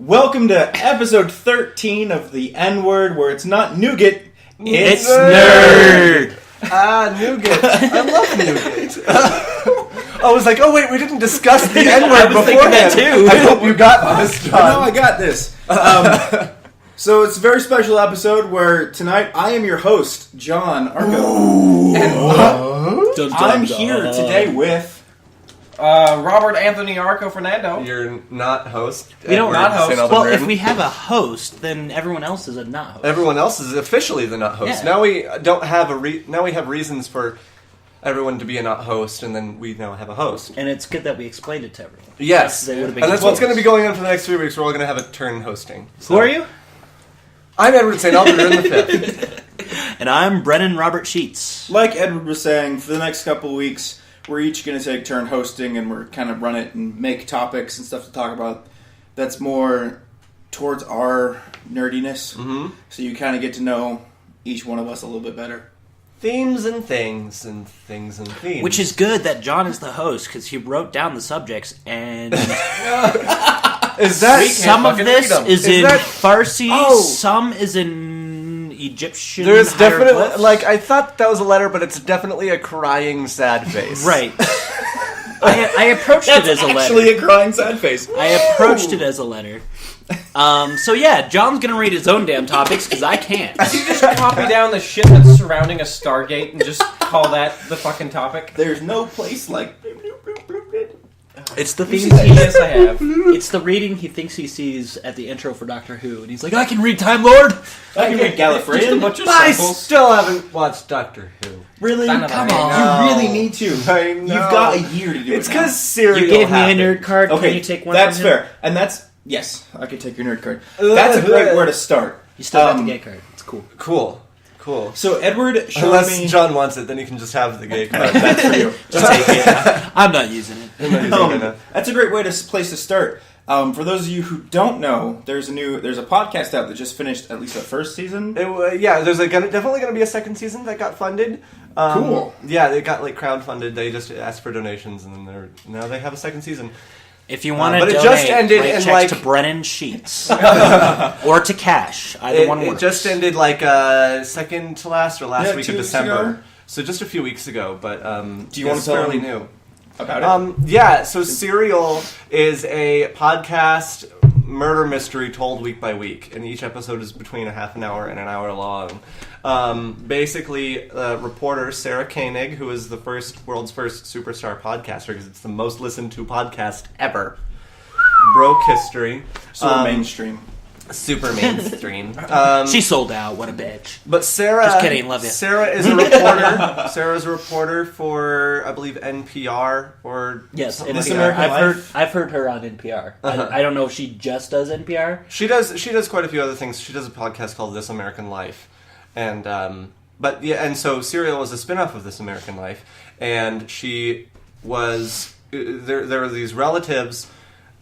Welcome to episode 13 of the N-word, where it's not Nuget, it's Nerd! Nuget. I love Nuget. I was like, oh wait, we didn't discuss the N-word beforehand. That too. I hope you got this, John. No, I got this. So it's a very special episode where tonight I am your host, John Argo. And I'm here today with... Robert Anthony Arco Fernando. You're not host. We don't not host. Well, if we have a host, then everyone else is a not host. Everyone else is officially the not host. Yeah. Now we don't have now we have reasons for everyone to be a not host, and then we now have a host. And it's good that we explained it to everyone. Yes, They would've been and that's what's going to confused. be going on for the next 3 weeks. We're all going to have a turn hosting. So. Who are you? I'm Edward St. Albert in the fifth. And I'm Brennan Robert Sheets. Like Edward was saying, for the next couple of weeks, we're each going to take turn hosting, and we're kind of run it and make topics and stuff to talk about that's more towards our nerdiness. Mm-hmm. So you kind of get to know each one of us a little bit better. Themes and things and things and themes. Which is good that John is the host, because he wrote down the subjects, and is that some of this is in that... Farsi, Oh. Some is in Egyptian. There's definitely, hieroglyphs. like, I thought that was a letter, but it's definitely a crying sad face. Right. I approached it as a letter. Actually, a crying sad face. I approached it as a letter. So yeah, John's gonna read his own damn topics because I can't. Did you just copy down the shit that's surrounding a Stargate and just call that the fucking topic? There's no place like... It's the theme. Yes, I have. It's the reading he thinks he sees at the intro for Doctor Who, and he's like, "I can read Time Lord." I can read Just a Gallifreyan. bunch of I samples. still haven't watched Doctor Who. Really? Come on. You really need to. I know. You've got a year to do It's it now. because Serial You gave me a happened. nerd card. Okay, Can you take one? that's from him? fair. And that's... Yes, I could take your nerd card. That's a great where to start. You still got the gay card. It's cool. Cool. So Edward showed Unless me... John wants it, then he can just have the gay card. That's for you. Just take it. I'm not using it. That's a great place to start. For those of you who don't know, there's a podcast out that just finished at least the first season. Yeah, there's definitely going to be a second season that got funded. Cool. Yeah, they got crowdfunded. They just asked for donations, and then now they have a second season. If you want to but it donate, just ended write in, checks like- to Brennan Sheets or to Cash. Either one It works. just ended second to last or last week 2 of weeks December. ago. So just a few weeks ago, but Do you want it's to tell fairly them new. about it? Yeah, so Serial is a podcast murder mystery told week by week, and each episode is between a half an hour and an hour long. Basically, reporter Sarah Koenig, who is the world's first superstar podcaster, because it's the most listened to podcast ever, broke history. So mainstream. Super mainstream. She sold out. What a bitch. But Sarah... Just kidding, love you. Sarah is a reporter. Sarah's a reporter for, I believe, NPR or... Yes, something This NPR. like that. American I've heard her on NPR. I don't know if she just does NPR. She does quite a few other things. She does a podcast called This American Life. And, but yeah, and so Serial was a spin-off of This American Life. And she was... There were these relatives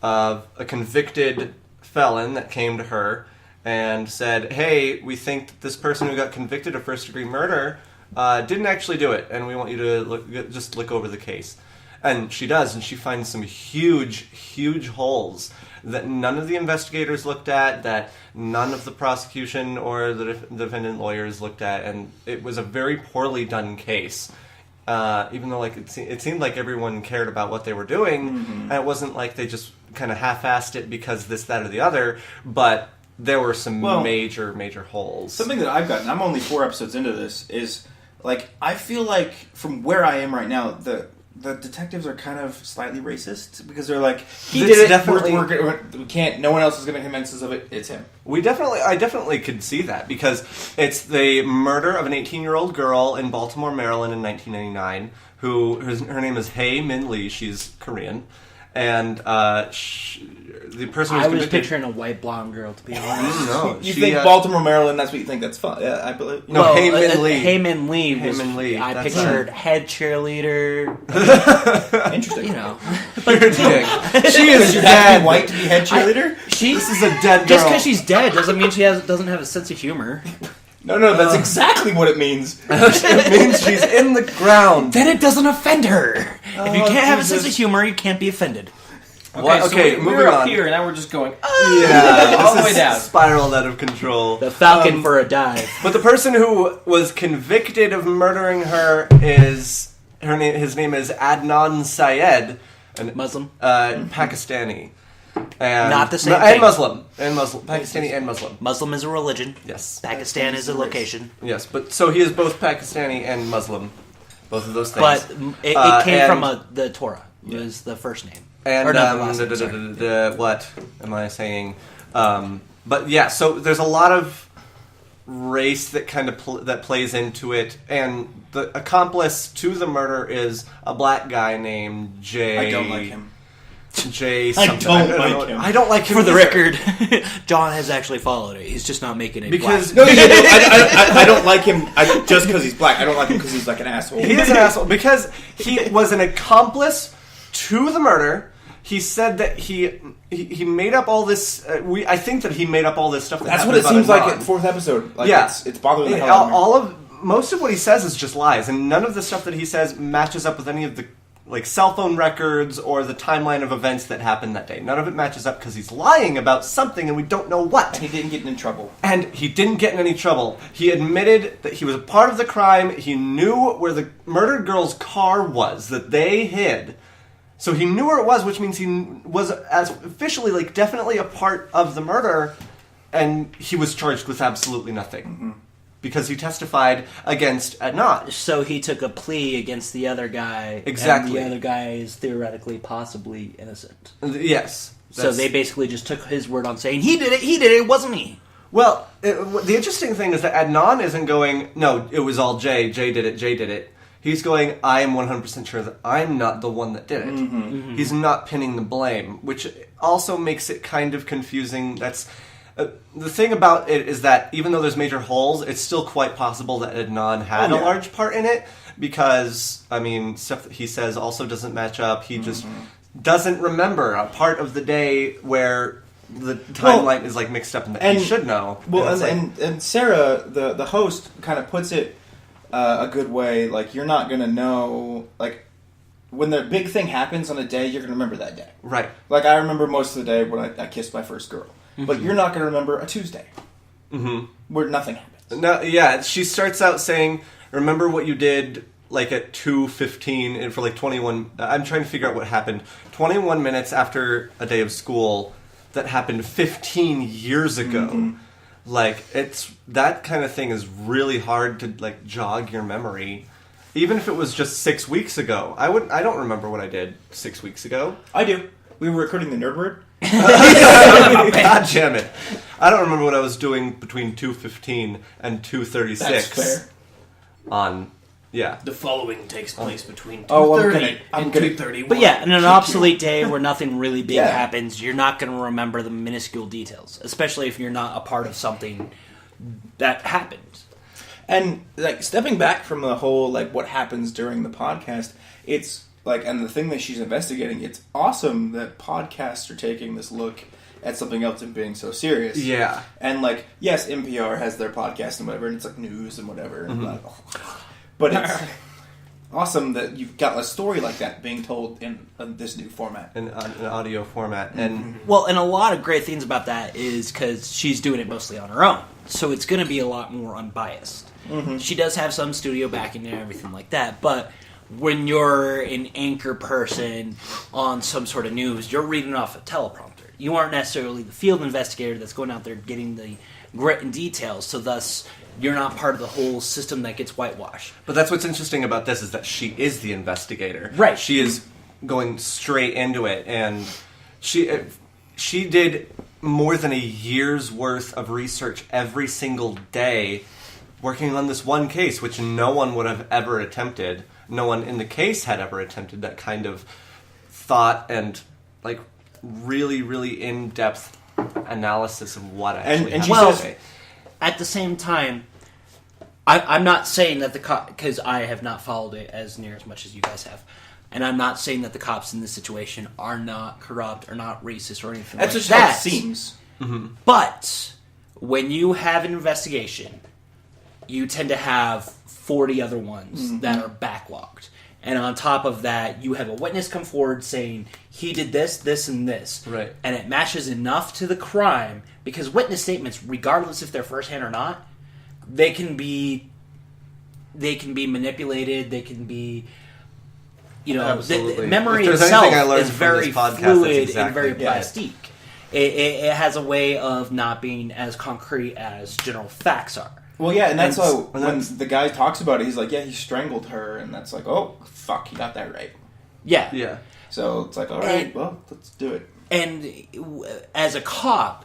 of a convicted felon that came to her and said, hey, we think that this person who got convicted of first-degree murder didn't actually do it, and we want you to look over the case. And she does, and she finds some huge holes that none of the investigators looked at, that none of the prosecution or the defendant lawyers looked at, and it was a very poorly done case. Even though it seemed like everyone cared about what they were doing, and it wasn't like they just kind of half-assed it because this, that, or the other, but there were some major holes. Something that I've gotten, I'm only 4 episodes into this, is, I feel like, from where I am right now, the detectives are kind of slightly racist, because they're like, he This did it, definitely- we can't, no one else is going to convince us of it, it's him. I definitely could see that, because it's the murder of an 18-year-old girl in Baltimore, Maryland in 1999, her name is Hae Min Lee, she's Korean, and the person who's I was convicted... picturing a white blonde girl, to be honest. No, You she, think Baltimore, Maryland, that's what you think, that's fun. Yeah, I believe. No, Hae Min Lee. Hae Min Lee. Hae Min Lee, I that's pictured head cheerleader. Interesting. You know, You're kidding. She is You have to dead. be white to be head cheerleader? This is a dead girl. just because she's dead doesn't mean she doesn't have a sense of humor. No, that's exactly what it means. It means she's in the ground. Then it doesn't offend her. If you can't have a sense of Jesus. humor, you can't be offended. Okay, moving we're up on. here, and now we're just going Yeah, all the this way is down. spiraled out of control. The Falcon for a dive. But the person who was convicted of murdering her his name is Adnan Syed, Muslim. Pakistani. And Not the same and thing. Muslim. Pakistani and Muslim. Muslim is a religion. Yes. Pakistan is a location. Yes, but so he is both Pakistani and Muslim. Both of those things. But it came from the Torah. It was the first name. And Or not the last name, sorry. what am I saying? But yeah, so there's a lot of race that kind of that plays into it, and the accomplice to the murder is a black guy named Jay. I don't like him. Jay. I don't like him. I don't like him. For the either. record, John has actually followed it. He's just not making it Because No, I don't like him just because he's black. I don't like him because he's like an asshole. he is an asshole because he was an accomplice to the murder. He said that he made up all this. I think that he made up all this stuff. That's what it seems like in fourth episode. Like, yeah, it's bothering the hell out of me. Most of what he says is just lies, and none of the stuff that he says matches up with any of the cell phone records or the timeline of events that happened that day. None of it matches up because he's lying about something, and we don't know what. And he didn't get in trouble. And he didn't get in any trouble. He admitted that he was a part of the crime. He knew where the murdered girl's car was that they hid. So he knew where it was, which means he was as officially, definitely a part of the murder, and he was charged with absolutely nothing. Mm-hmm. Because he testified against Adnan. So he took a plea against the other guy. Exactly. And the other guy is theoretically possibly innocent. Yes. So they basically just took his word on saying, he did it, it wasn't me. Well, the interesting thing is that Adnan isn't going, no, it was all Jay did it. He's going, I am 100% sure that I'm not the one that did it. Mm-hmm. Mm-hmm. He's not pinning the blame, which also makes it kind of confusing. That's the thing about it is that even though there's major holes, it's still quite possible that Adnan had a large part in it because, stuff that he says also doesn't match up. He just doesn't remember a part of the day where the timeline is mixed up and that he should know. Well, and Sarah, the host, kind of puts it a good way. You're not going to know, when the big thing happens on a day, you're going to remember that day. Right. I remember most of the day when I kissed my first girl. Mm-hmm. But you're not going to remember a Tuesday. Mm-hmm. Where nothing happens. No, yeah, she starts out saying, remember what you did, at 2:15 and for 21... I'm trying to figure out what happened. 21 minutes after a day of school that happened 15 years ago. Mm-hmm. It's... That kind of thing is really hard to, jog your memory. Even if it was just 6 weeks ago. I don't remember what I did 6 weeks ago. I do. We were recording the Nerd Word. God damn it. I don't remember what I was doing between 2:15 and 2:36. That's fair. The following takes place between 2:30 and 2:31. But yeah, in an obsolete day where nothing really big happens, you're not going to remember the minuscule details, especially if you're not a part of something that happened. And stepping back from the whole what happens during the podcast, it's and the thing that she's investigating, it's awesome that podcasts are taking this look at something else and being so serious. Yeah. And yes, NPR has their podcast and whatever, and it's news and whatever. And but it's awesome that you've got a story like that being told in this new format. In an audio format. And Well, and a lot of great things about that is because she's doing it mostly on her own. So it's going to be a lot more unbiased. Mm-hmm. She does have some studio backing and everything like that, but when you're an anchor person on some sort of news, you're reading off a teleprompter. You aren't necessarily the field investigator that's going out there getting the grit and details, so thus you're not part of the whole system that gets whitewashed. But that's what's interesting about this is that she is the investigator. Right. She is going straight into it, and she did more than a year's worth of research every single day working on this one case, which no one would have ever attempted. No one in the case had ever attempted that kind of thought and really, really in-depth analysis of what actually happened. Well, at the same time, I'm not saying that the cop, because I have not followed it as near as much as you guys have, and I'm not saying that the cops in this situation are not corrupt or not racist or anything That's like just that. how it seems. Mm-hmm. But when you have an investigation, you tend to have 40 other ones that are backlogged. And on top of that, you have a witness come forward saying he did this, this, and this. Right. And it matches enough to the crime, because witness statements, regardless if they're firsthand or not, they can be manipulated, they can be, the memory itself is very fluid and very plastique. It has a way of not being as concrete as general facts are. Well, yeah, and that's why when the guy talks about it, he's like, yeah, he strangled her, and that's like, oh, fuck, he got that right. Yeah. Yeah. So it's like, all right, well, let's do it. And as a cop,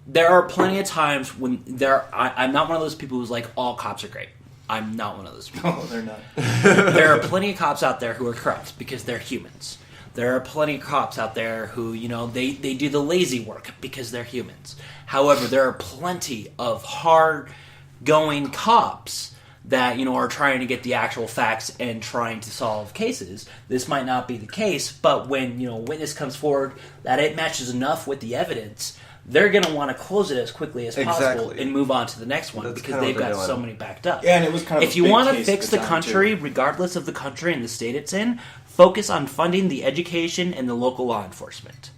there are plenty of times when I'm not one of those people who's like, all cops are great. I'm not one of those people. No, they're not. There are plenty of cops out there who are corrupt because they're humans. There are plenty of cops out there who, they do the lazy work because they're humans. However, there are plenty of hard-going cops that, are trying to get the actual facts and trying to solve cases. This might not be the case, but when, a witness comes forward that it matches enough with the evidence, they're going to want to close it as quickly as possible and move on to the next one because they've got so many backed up. Yeah, and it was kind of if you want to fix the country, regardless of the country and the state it's in, focus on funding the education and the local law enforcement.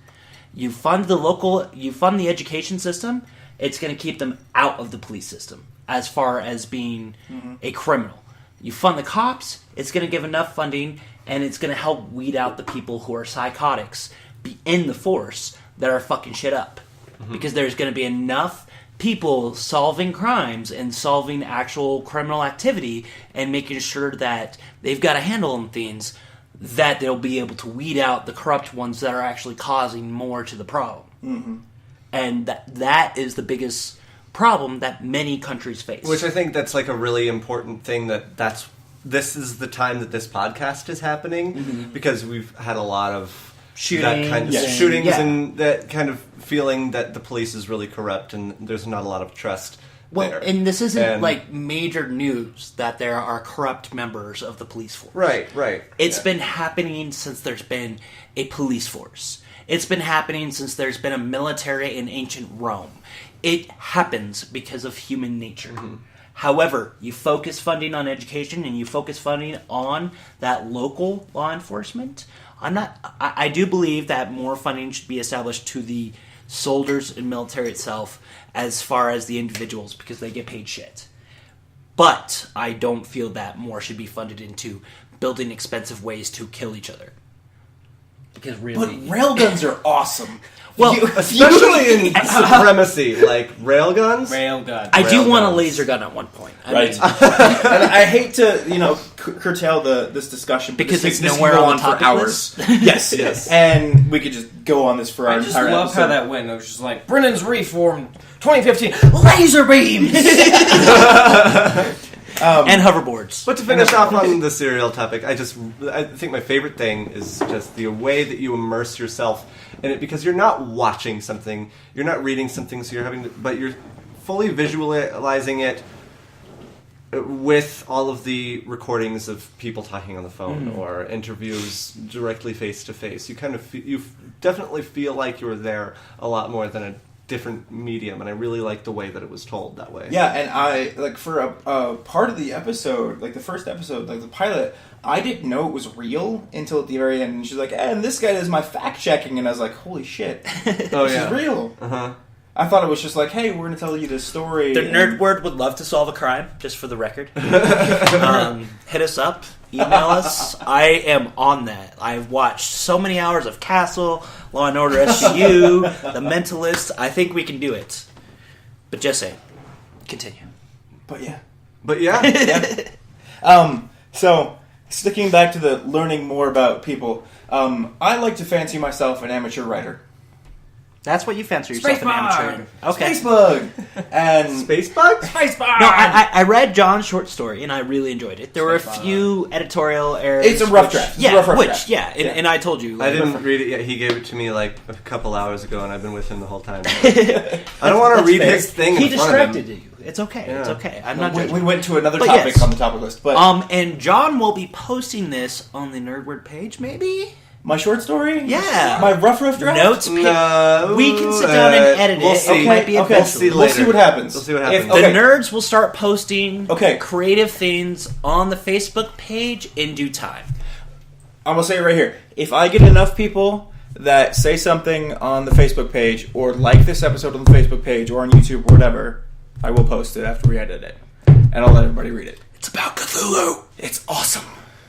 You fund the education system, it's going to keep them out of the police system as far as being a criminal. You fund the cops, it's going to give enough funding, and it's going to help weed out the people who are psychotics in the force that are fucking shit up. Because there's going to be enough people solving crimes and solving actual criminal activity and making sure that they've got a handle on things, that they'll be able to weed out the corrupt ones that are actually causing more to the problem. Mm-hmm. And that is the biggest problem that many countries face. Which I think that's like a really important thing this is the time that this podcast is happening, because we've had a lot of shootings and that kind of feeling that the police is really corrupt and there's not a lot of trust there. And this isn't like major news that there are corrupt members of the police force. Right. It's been happening since there's been a police force. It's been happening since there's been a military in ancient Rome. It happens because of human nature. Mm-hmm. However, you focus funding on education and you focus funding on that local law enforcement. I do believe that more funding should be established to the soldiers and military itself as far as the individuals, because they get paid shit. But I don't feel that more should be funded into building expensive ways to kill each other. Because really... But railguns are awesome. Well, especially in supremacy, like railguns. I do want a laser gun at one point. Right. And I hate to, curtail this discussion because it's this nowhere can go on on for hours. Yes. And we could just go on this for our entire I just love episode. how that went. It was just like Brennan's Reform 2015 laser beams. And hoverboards. But to finish off on the serial topic, I think my favorite thing is just the way that you immerse yourself in it, because you're not watching something, you're not reading something, so but you're fully visualizing it with all of the recordings of people talking on the phone or interviews directly face to face. You definitely feel like you're there a lot more than a different medium, and I really like the way that it was told that way. Yeah, and I, like, for a part of the episode, like the first episode, like the pilot, I didn't know it was real until at the very end, and she's like, and this guy does my fact-checking, and I was like, holy shit, this is real. Uh-huh. I thought it was just like, hey, we're going to tell you this story. The Nerd Word would love to solve a crime, just for the record. Hit us up, email us. I am on that. I've watched so many hours of Castle, Law and Order SVU, The Mentalist. I think we can do it. But just saying. Continue. But yeah. So, sticking back to the learning more about people, I like to fancy myself an amateur writer. That's what you fancy yourself, an amateur. Okay. Spacebug! And Spacebug? Spacebug! No, I read John's short story, and I really enjoyed it. There were a few editorial errors. It's a rough draft. And I told you. I didn't read it yet. He gave it to me like a couple hours ago, and I've been with him the whole time. I don't want to read his thing He in front of him. distracted you. It's okay. Yeah. It's okay. I'm not judging. We went to another topic on the topic list. But and John will be posting this on the Nerd Word page, maybe? My short story? Yeah. My rough draft? Notes. We can sit down and edit we'll it. See. It might be okay. eventually. We'll see what happens. We'll see what happens. The nerds will start posting creative things on the Facebook page in due time. I'm going to say it right here. If I get enough people that say something on the Facebook page or like this episode on the Facebook page or on YouTube or whatever, I will post it after we edit it. And I'll let everybody read it. It's about Cthulhu. It's awesome.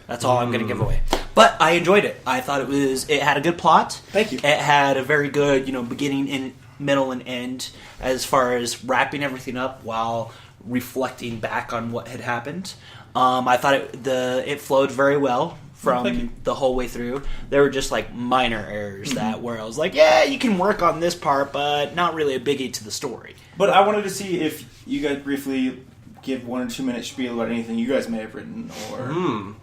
That's all I'm going to give away. But I enjoyed it. I thought it had a good plot. Thank you. It had a very good, beginning and middle and end as far as wrapping everything up while reflecting back on what had happened. I thought it flowed very well from the whole way through. There were just like minor errors where I was like, yeah, you can work on this part, but not really a biggie to the story. But I wanted to see if you guys briefly give 1 or 2 minute spiel about anything you guys may have written or...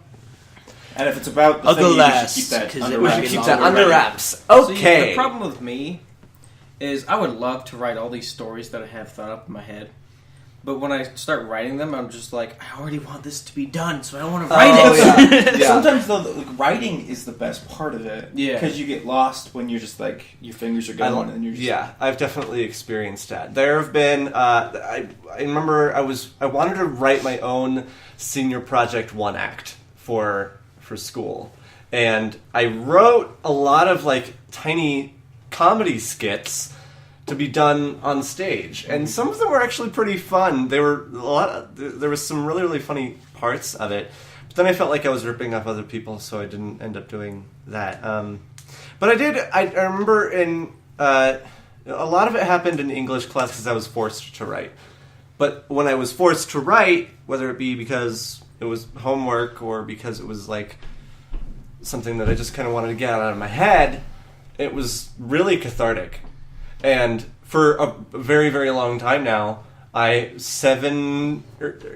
And if it's about the I'll thing, go you last, should keep that 'cause under we should wraps. keep that under wraps. Okay. See, the problem with me is I would love to write all these stories that I have thought up in my head. But when I start writing them, I'm just like, I already want this to be done, so I don't want to write it. Yeah. Sometimes, though, writing is the best part of it. Yeah. Because you get lost when you're just like, your fingers are going and you're just... Yeah, I've definitely experienced that. There have been... I remember I wanted to write my own senior project 1 act for school. And I wrote a lot of like tiny comedy skits to be done on stage, and some of them were actually pretty fun. There was some really, really funny parts of it, but then I felt like I was ripping off other people, so I didn't end up doing that. But I remember a lot of it happened in English class because I was forced to write. But when I was forced to write, whether it be because it was homework or because it was like something that I just kind of wanted to get out of my head, it was really cathartic. And for a very, very long time now, 7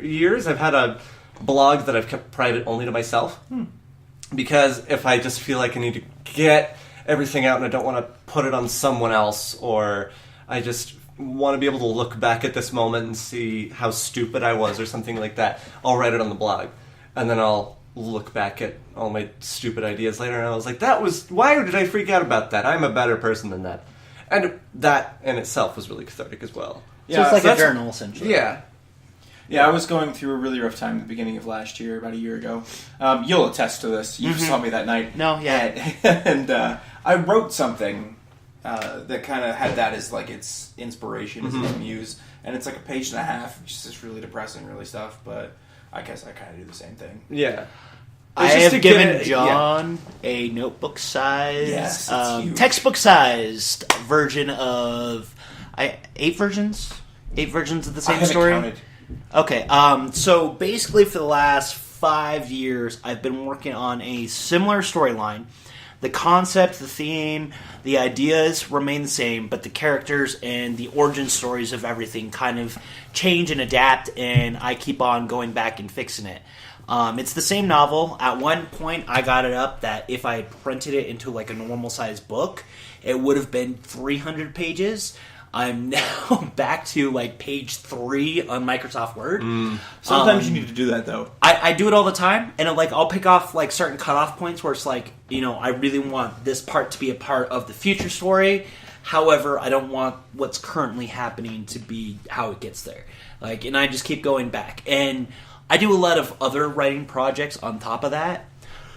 years, I've had a blog that I've kept private only to myself. Because if I just feel like I need to get everything out and I don't want to put it on someone else, or I just want to be able to look back at this moment and see how stupid I was or something like that, I'll write it on the blog. And then I'll look back at all my stupid ideas later, and I was like, why did I freak out about that? I'm a better person than that. And that in itself was really cathartic as well. So it's like a journal, essentially. Yeah. Yeah, I was going through a really rough time at the beginning of last year, about a year ago. You'll attest to this. You saw me that night. No, yeah. And I wrote something that kind of had that as like its inspiration, as its muse. And it's like a page and a half, which is just really depressing, really stuff. But I guess I kind of do the same thing. Yeah. I have given John a notebook-sized, textbook-sized version of 8 versions? 8 versions of the same story? Counted. Okay, so basically for the last 5 years, I've been working on a similar storyline. The concept, the theme, the ideas remain the same, but the characters and the origin stories of everything kind of change and adapt, and I keep on going back and fixing it. It's the same novel. At one point, I got it up that if I printed it into like a normal-sized book, it would have been 300 pages. I'm now back to like page 3 on Microsoft Word. Sometimes you need to do that, though. I do it all the time, and I'll pick off like certain cutoff points where it's like, I really want this part to be a part of the future story. However, I don't want what's currently happening to be how it gets there. And I just keep going back. And I do a lot of other writing projects on top of that.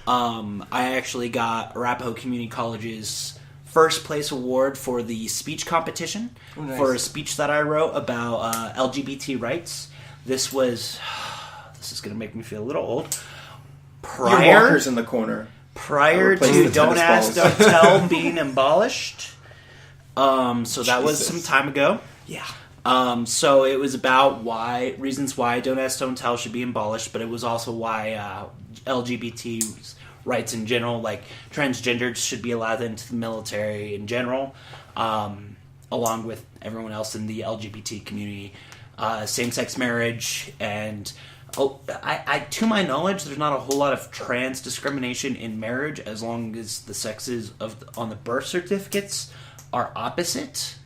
I actually got Arapahoe Community College's first place award for the speech competition for a speech that I wrote about LGBT rights. This is going to make me feel a little old. Your walker's in the corner. Prior to Don't Ask, Don't Tell being abolished. So that was some time ago. Yeah. So it was about reasons why Don't Ask, Don't Tell should be abolished, but it was also why LGBT rights in general, like transgenders should be allowed into the military in general, along with everyone else in the LGBT community, same-sex marriage, and to my knowledge, there's not a whole lot of trans discrimination in marriage as long as the sexes on the birth certificates are opposite.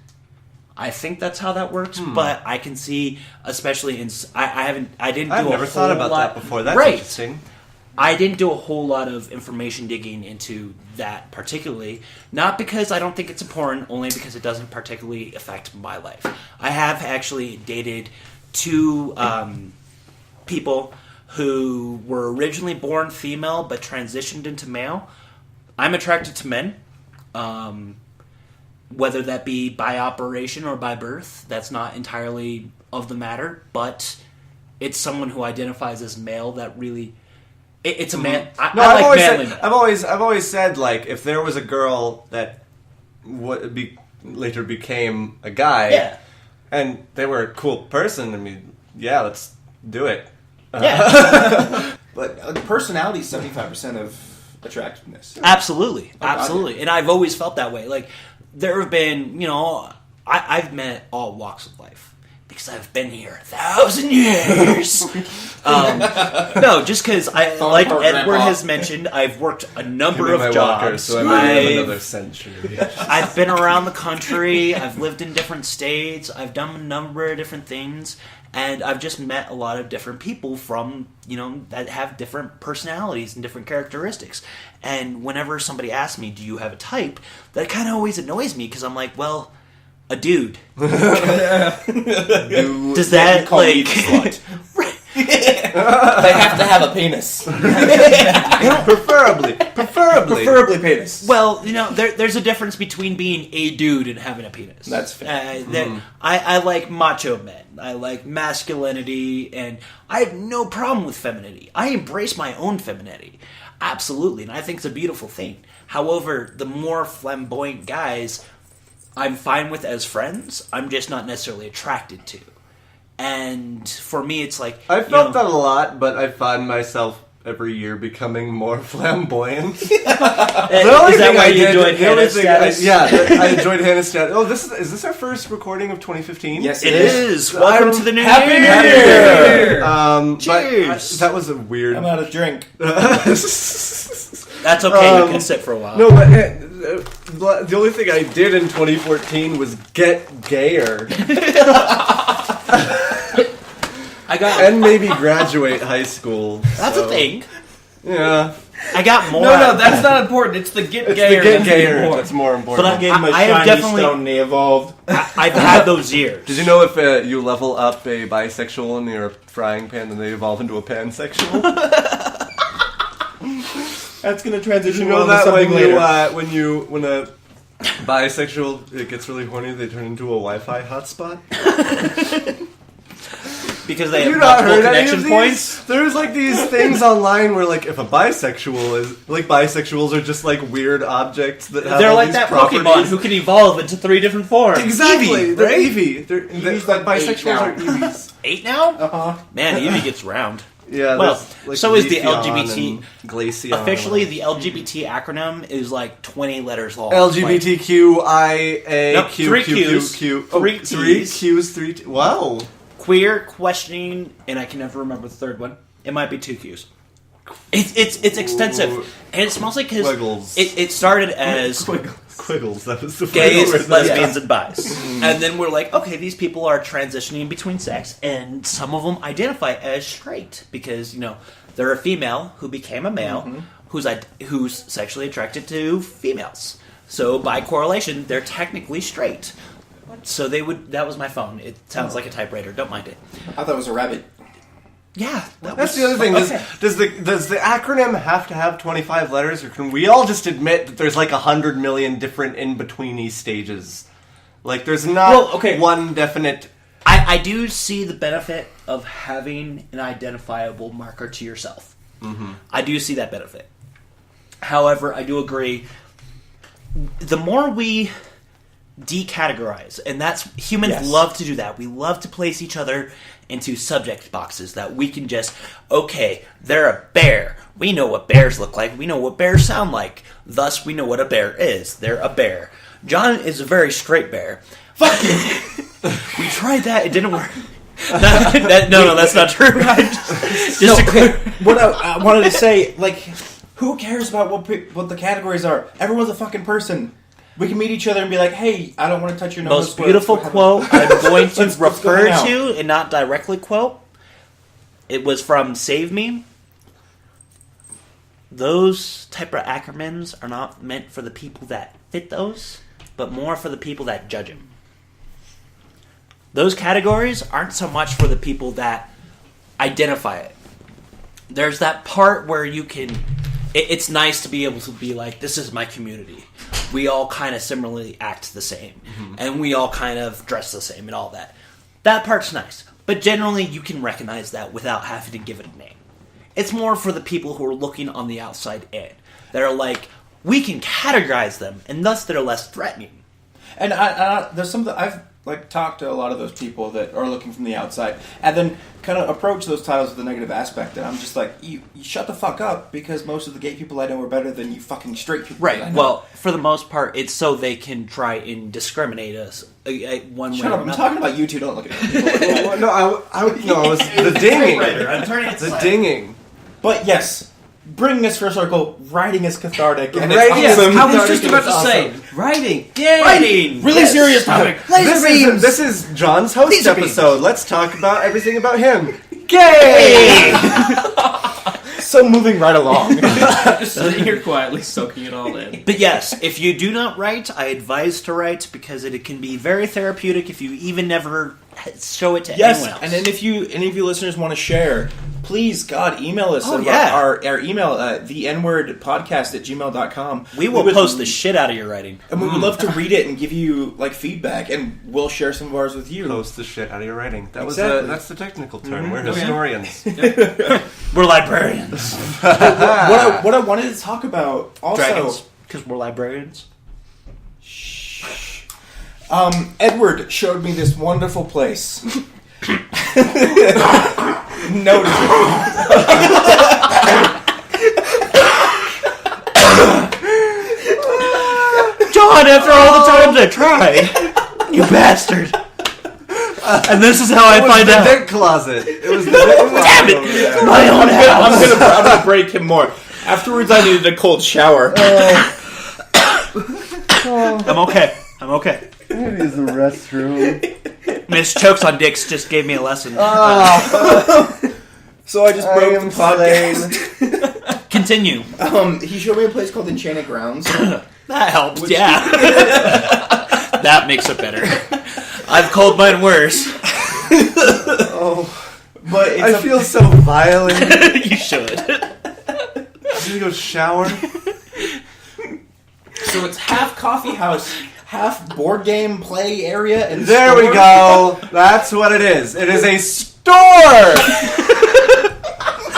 I think that's how that works, but I can see, especially in I've never thought about that before. That's interesting. I didn't do a whole lot of information digging into that particularly. Not because I don't think it's important, only because it doesn't particularly affect my life. I have actually dated 2 people who were originally born female but transitioned into male. I'm attracted to men. Whether that be by operation or by birth, that's not entirely of the matter, but it's someone who identifies as male that really... It's a man. I like manly men. I've always said, like, if there was a girl that later became a guy, and they were a cool person, I mean, yeah, let's do it. Yeah. But personality is 75% of attractiveness. Absolutely. And I've always felt that way. Like, there have been, I've met all walks of life. Because I've been here 1,000 years. No, just because like Edward has mentioned, I've worked a number of jobs. Walker, so I live another century. I've been around the country. I've lived in different states. I've done a number of different things, and I've just met a lot of different people from that have different personalities and different characteristics. And whenever somebody asks me, "Do you have a type?" that kind of always annoys me because I'm like, well. A dude. Does that like? They have to have a penis. Preferably penis. Well, there's a difference between being a dude and having a penis. That's fair. I like macho men. I like masculinity, and I have no problem with femininity. I embrace my own femininity. Absolutely, and I think it's a beautiful thing. However, the more flamboyant guys I'm fine with as friends, I'm just not necessarily attracted to. And for me, it's like... I felt that a lot, but I find myself every year becoming more flamboyant. Is that why you enjoyed Hannah's status? I enjoyed Hannah's status. Oh, is this our first recording of 2015? Yes, it is. Welcome to the new Happy year! Cheers! That was a weird... I'm out of drink. That's okay, you can sit for a while. No, but the only thing I did in 2014 was get gayer. And maybe graduate high school. That's a thing. Yeah. I got more. No, that's not important. It's the get gayer. That's more important. But I gave him a shiny stone and he evolved. I've had those years. Did you know if you level up a bisexual in your frying pan, then they evolve into a pansexual? That's going to transition well to something later. When a bisexual gets really horny, they turn into a Wi-Fi hotspot? Because they have multiple connection points? There's like these things online where like if a bisexual is... Like bisexuals are just like weird objects that have They're all like these that properties. Pokemon who can evolve into 3 different forms. Exactly! Eevee, They're right? Eevee. Eevee's like bisexuals are Eevees. 8 now? Uh-huh. Man, Eevee gets round. Yeah, well, like so is the Leafeon LGBT. and Glaceon. Officially, the LGBT acronym is like 20 letters long. LGBTQIA Nope, Q 3 Q Qs, Q. 3 3 Ts. Qs, 3 T. Wow. Queer, questioning, and I can never remember the third one. It might be 2 Qs. It's extensive, and it's mostly because it started as Quiggles. That was the gays, word. lesbians, and bis, and then we're like, okay, these people are transitioning between sex, and some of them identify as straight because they're a female who became a male who's sexually attracted to females. So by correlation, they're technically straight. So that was my phone. It sounds like a typewriter. Don't mind it. I thought it was a rabbit. Yeah, that's the other thing. Okay. Does the acronym have to have 25 letters, or can we all just admit that there's like 100 million different in-betweeny stages? Like, there's not one definite... I do see the benefit of having an identifiable marker to yourself. Mm-hmm. I do see that benefit. However, I do agree, the more we decategorize, and that's humans love to do that. We love to place each other into subject boxes that we can just, okay, they're a bear. We know what bears look like. We know what bears sound like. Thus, we know what a bear is. They're a bear. John is a very straight bear. Fuck it. We tried that. It didn't work. No, that's not true. What I wanted to say, like, who cares about what the categories are? Everyone's a fucking person. We can meet each other and be like, hey, I don't want to touch your nose. Most beautiful quote I'm going to refer to and not directly quote. It was from Save Me. those type of acronyms are not meant for the people that fit those, but more for the people that judge them. Those categories aren't so much for the people that identify it. There's that part where you can... It's nice to be able to be like, this is my community. We all kind of similarly act the same. Mm-hmm. And we all kind of dress the same and all that. That part's nice. But generally, you can recognize that without having to give it a name. It's more for the people who are looking on the outside in. That are like, we can categorize them, and thus they're less threatening. And there's something I've talked to a lot of those people that are looking from the outside, and then kind of approach those titles with a negative aspect. And I'm just like, you shut the fuck up, because most of the gay people I know are better than you fucking straight people. Right. That I know. Well, for the most part, it's so they can try and discriminate us one Shut way up! or I'm another. talking about you two. Don't look at me. No, it was the dinging. I'm turning it The dinging. But yes, bringing us full circle, writing is cathartic, and Writing it's is awesome. I was just about to say, writing. Yay! Writing! Really serious topic. This is John's host Laser beams. episode. Let's talk about everything about him. Gay! So moving right along. Just sitting here quietly soaking it all in. But yes, if you do not write, I advise to write because it can be very therapeutic if you even never show it to Yes, anyone else. and then if any of you listeners want to share, please, God, email us. Oh, at yeah. our email, thenwordpodcast@gmail.com. we will post the shit out of your writing. And we would love to read it and give you feedback, and we'll share some of ours with you. Post the shit out of your writing. Exactly. That's the technical term. Mm-hmm. We're historians. We're librarians. What I wanted to talk about also, Dragons. Because we're librarians. Edward showed me this wonderful place. Notice it. John, after all the times I tried, you bastard. And this is how I find the out. dick closet. It was the dick closet. Damn it! My own house. I'm gonna break him more. Afterwards, I needed a cold shower. I'm okay. I'm okay. It is the restroom. Miss Chokes on Dicks just gave me a lesson. So I just broke the podcast. Continue. He showed me a place called Enchanted Grounds. That helps, yeah. That makes it better. I've called mine worse. But it's I feel so violent. You should. I'm gonna go shower. So it's half coffee house, half board game play area, and There we store. go. That's what it is. It is a store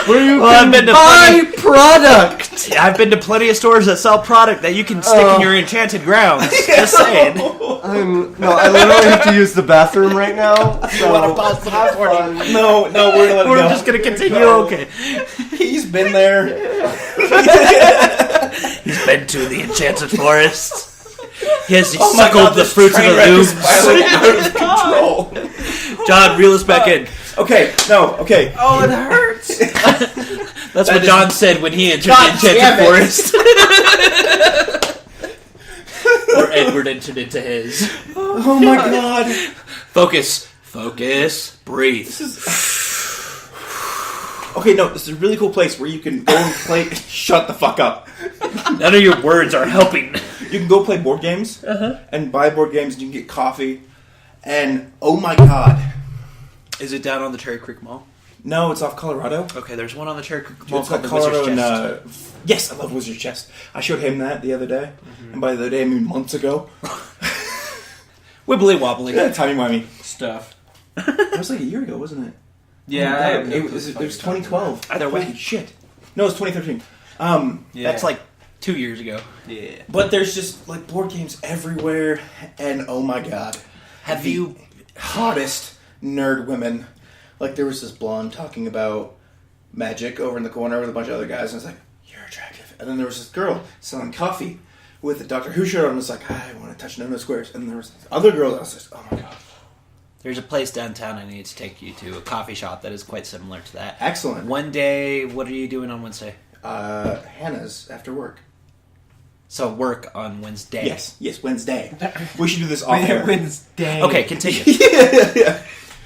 where you I've been can to buy product. Yeah, I've been to plenty of stores that sell product that you can stick in your enchanted grounds. Just saying. I literally have to use the bathroom right now. So wanna pause the have recording? fun. No, we're gonna let it We're go. just gonna continue. No. Okay. He's been there. He's been to the enchanted forest. He has Oh my suckled God, the this fruits of train the wreck is looms. spiraling out of control. John, reel us back in. Okay. Oh, it hurts. That's That what is- John said when he entered God the damn enchanted it. forest. Or Edward entered into his. Oh my God. Focus. Breathe. Okay, no, this is a really cool place where you can go and play. Shut the fuck up. None of your words are helping. You can go play board games and buy board games, and you can get coffee. And oh my God, Is it down on the Cherry Creek Mall? no, it's off Colorado. Okay, there's one on the Cherry Creek Mall It's called got the Wizard's Colorado and Chest. yes, I love Wizard's Chest. I showed him that the other day, and by the other day I mean months ago. Wibbly wobbly. Timey-wimey. Stuff. That was like a year ago, wasn't it? Yeah, Oh my I God, have no it clue was what 2012. Either way. Holy shit. No, it's 2013. Yeah. That's like 2 years ago. Yeah. But there's just like board games everywhere, and oh my God, Have the you... hottest nerd women? Like there was this blonde talking about magic over in the corner with a bunch of other guys, and I was like, "You're attractive." And then there was this girl selling coffee with a Doctor Who shirt on. And was like, "I want to touch no squares." And there was this other girl that was like, "Oh my God, There's a place downtown I need to take you to, a coffee shop that is quite similar to that. excellent." One day, what are you doing on Wednesday? Hannah's after work. So work on Wednesday. Yes, Wednesday. We should do this off air. Wednesday. Okay, continue. Yeah.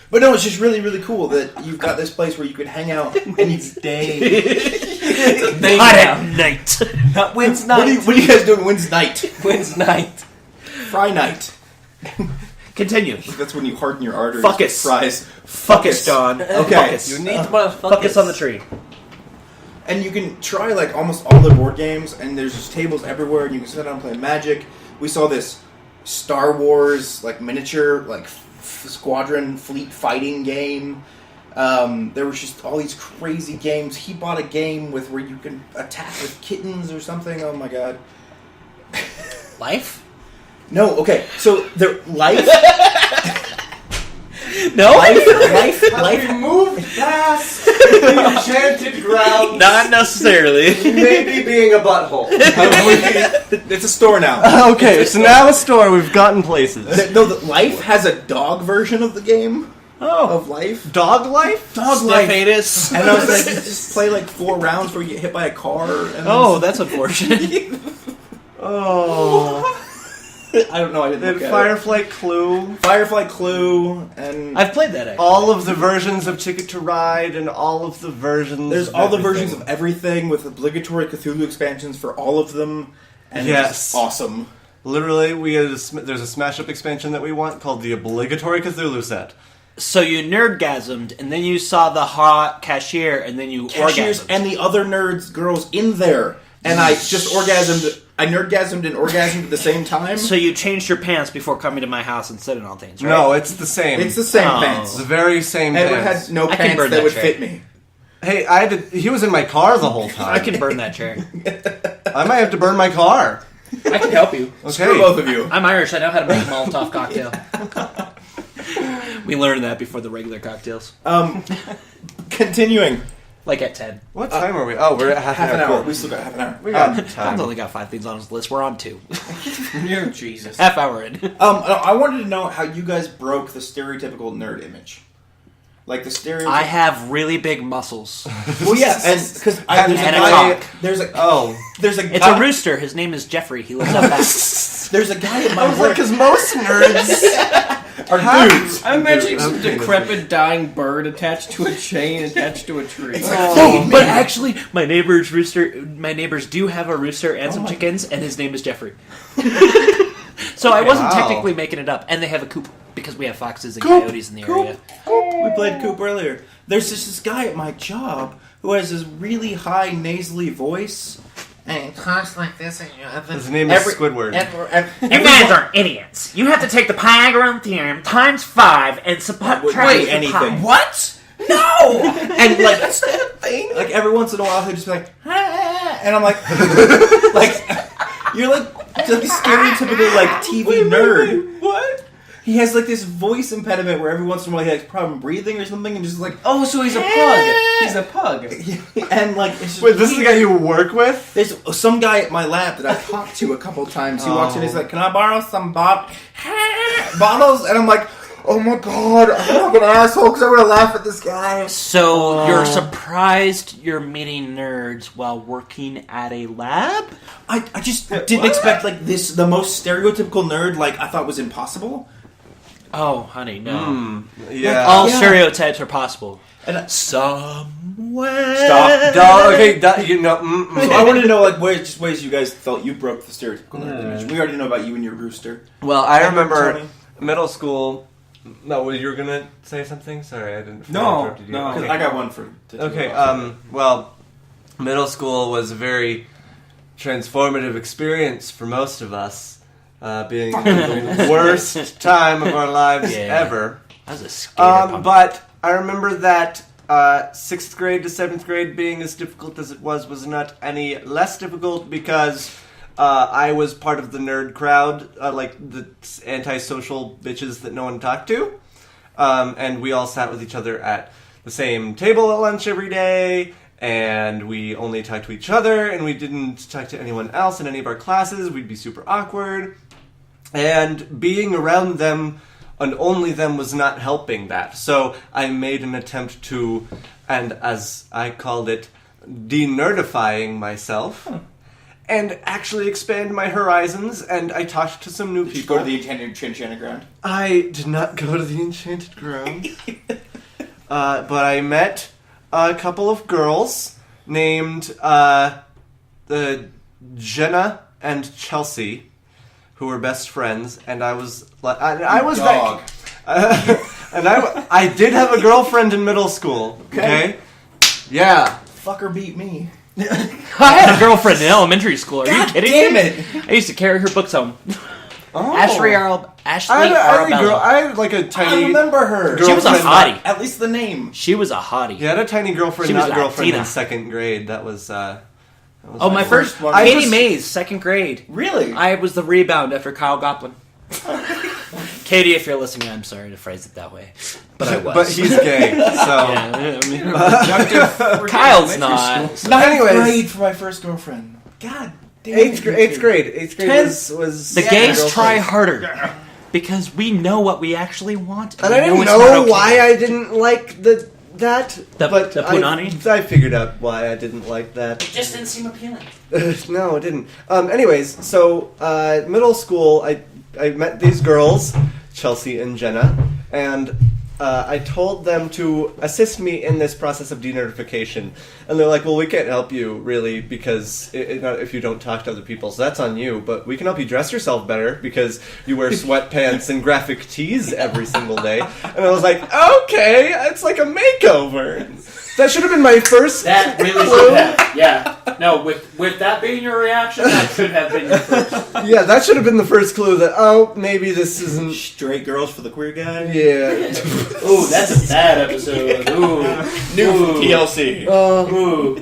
But no, it's just really, really cool that you've got this place where you could hang out any day. Not at night. Not Wednesday night. What are you guys doing Wednesday night? Wednesday night. Fry night. Continue. That's when you harden your arteries. Fuck us. Fries. Fuck us, John. Okay. Fuck us. You need to fuck Fuck us on the tree. And you can try like almost all the board games, and there's just tables everywhere, and you can sit down and play Magic. We saw this Star Wars like miniature like squadron fleet fighting game. There was just all these crazy games. He bought a game where you can attack with kittens or something. Oh my god. Life? No, okay. So the life. No? Life moved past the enchanted ground. Not necessarily. Maybe being a butthole. It's a store now. Okay, so now a store. We've gotten places. No, the Life has a dog version of the game. Oh. Of Life. Dog life? Dog Life. Anus. And I was like, you just play like 4 rounds where you get hit by a car. And Oh, that's unfortunate. Oh. I don't know. I didn't Then look at Firefly Clue. it. Firefly Clue, and I've played that, actually. All of the versions of Ticket to Ride and all of the versions there's of all the everything. versions of everything with obligatory Cthulhu expansions for all of them. And Yes. it's just awesome. Literally, there's a Smash Up expansion that we want called the Obligatory Cthulhu set. So you nerdgasmed, and then you saw the hot cashier, and then you Cashiers orgasmed. and the other nerds, girls in there, and I just orgasmed. I nerdgasmed and orgasmed at the same time. So you changed your pants before coming to my house and sitting on things, right? No, it's the same. It's the same Oh. pants. It's the very same Edward pants. had no I can pants burn that that would chair. fit me. Hey, he was in my car the whole time. I can burn that chair. I might have to burn my car. I can help you. Okay. Screw both of you. I'm Irish. I know how to make a Molotov cocktail. We learned that before the regular cocktails. Continuing. Like at 10. What time are we? Oh, we're at Half an hour. Cool. We still got half an hour. We got Tom's time. only got 5 things on his list. We're on 2. You're Jesus. Half hour in. I wanted to know how you guys broke the stereotypical nerd image. Like the stereotypical... I have really big muscles. Well, yeah, and because And there's a a guy... cock. There's a... Oh. There's a It's guy... a rooster. His name is Jeffrey. He lives out back. There's a guy at I my was like, work... because most nerds are have- dudes. I'm imagining some Okay. decrepit dying bird attached to a chain attached to a tree. No, but actually, my neighbors do have a rooster and some chickens, and his name is Jeffrey. So I wasn't Wow. technically making it up. And they have a coop, because we have foxes and coyotes in the area. We played Coop earlier. There's just this guy at my job who has this really high nasally voice. And he talks like this, and His name is Squidward. You guys are idiots. You have to take the Pythagorean theorem times 5 and subtract Wait, anything. What? No! And like every once in a while he'll just be like, "Ah," and I'm like, you're like stereotypical like TV nerd. What? He has like this voice impediment where every once in a while he has problem breathing or something, and just like, Oh, so he's a pug. He's a pug. and like it's just Wait, this is the guy you work with? There's some guy at my lab that I've talked to a couple times. He walks in, he's like, "Can I borrow some bottles?" And I'm like, "Oh my god, I'm an asshole because I'm gonna laugh at this guy." So you're surprised you're meeting nerds while working at a lab? I just didn't expect like this. The most stereotypical nerd like I thought was impossible. Oh, honey, no. Yeah. All Yeah. stereotypes are possible. And Somewhere. Stop. Dog, okay, you know. So I wanted to know like ways you guys felt you broke the stereotypical nerd image. We already know about you and your rooster. Well, I remember Tony? middle school. No, well, you were gonna say something? Sorry, I didn't. No, interrupted you. no. Because Okay. I got one for. Okay. Well, middle school was a very transformative experience for most of us. Being the worst time of our lives Yeah. ever. That was a skater pump. But I remember that 6th grade to 7th grade being as difficult as it was not any less difficult because I was part of the nerd crowd, like the antisocial bitches that no one talked to. And we all sat with each other at the same table at lunch every day, and we only talked to each other, and we didn't talk to anyone else in any of our classes. We'd be super awkward. And being around them and only them was not helping that. So I made an attempt to, and as I called it, de-nerdifying myself. and actually expand my horizons, and I talked to some new Did you people. go to the Enchanted Ground? I did not go to the Enchanted Ground. But I met a couple of girls named Jenna and Chelsea, who were best friends, and I was like, I was dog. and I did have a girlfriend in middle school. Okay, yeah. Fucker beat me. I had a girlfriend in elementary school. Are you kidding damn me? it. I used to carry her books home. Oh. Ashley I had a girl. Arabella. I had like a I tiny. remember her. She was a girlfriend. hottie. At least the name. She was a hottie. You had a tiny girlfriend, She was not girlfriend, Latina. in second grade. That was. Oh, my first one. one. Katie I just- Mays, second grade. Really? I was the rebound after Kyle Goplin. Katie, if you're listening, I'm sorry to phrase it that way, but I was. But he's gay, so. Yeah, I mean, Kyle's not. Ninth Anyways. grade for my first girlfriend. God damn Eighth grade. Eighth grade was The yeah, gays girlfriend. try harder because we know what we actually want, And I didn't it's know not okay. why I didn't like that. The punani? I figured out why I didn't like that. It just didn't seem appealing. No, it didn't. Anyways, so middle school, I met these girls, Chelsea and Jenna, and I told them to assist me in this process of denidification. And they're like, well, we can't help you, really, because if you don't talk to other people, so that's on you. But we can help you dress yourself better, because you wear sweatpants and graphic tees every single day. And I was like, okay, it's like a makeover. That should have been my first That really clue. should have. Yeah. No, with that being your reaction, that should have been your first. Yeah, that should have been the first clue that, maybe this isn't... Straight girls for the queer guy. Yeah. Ooh, that's a bad episode. Ooh. New TLC. Ooh.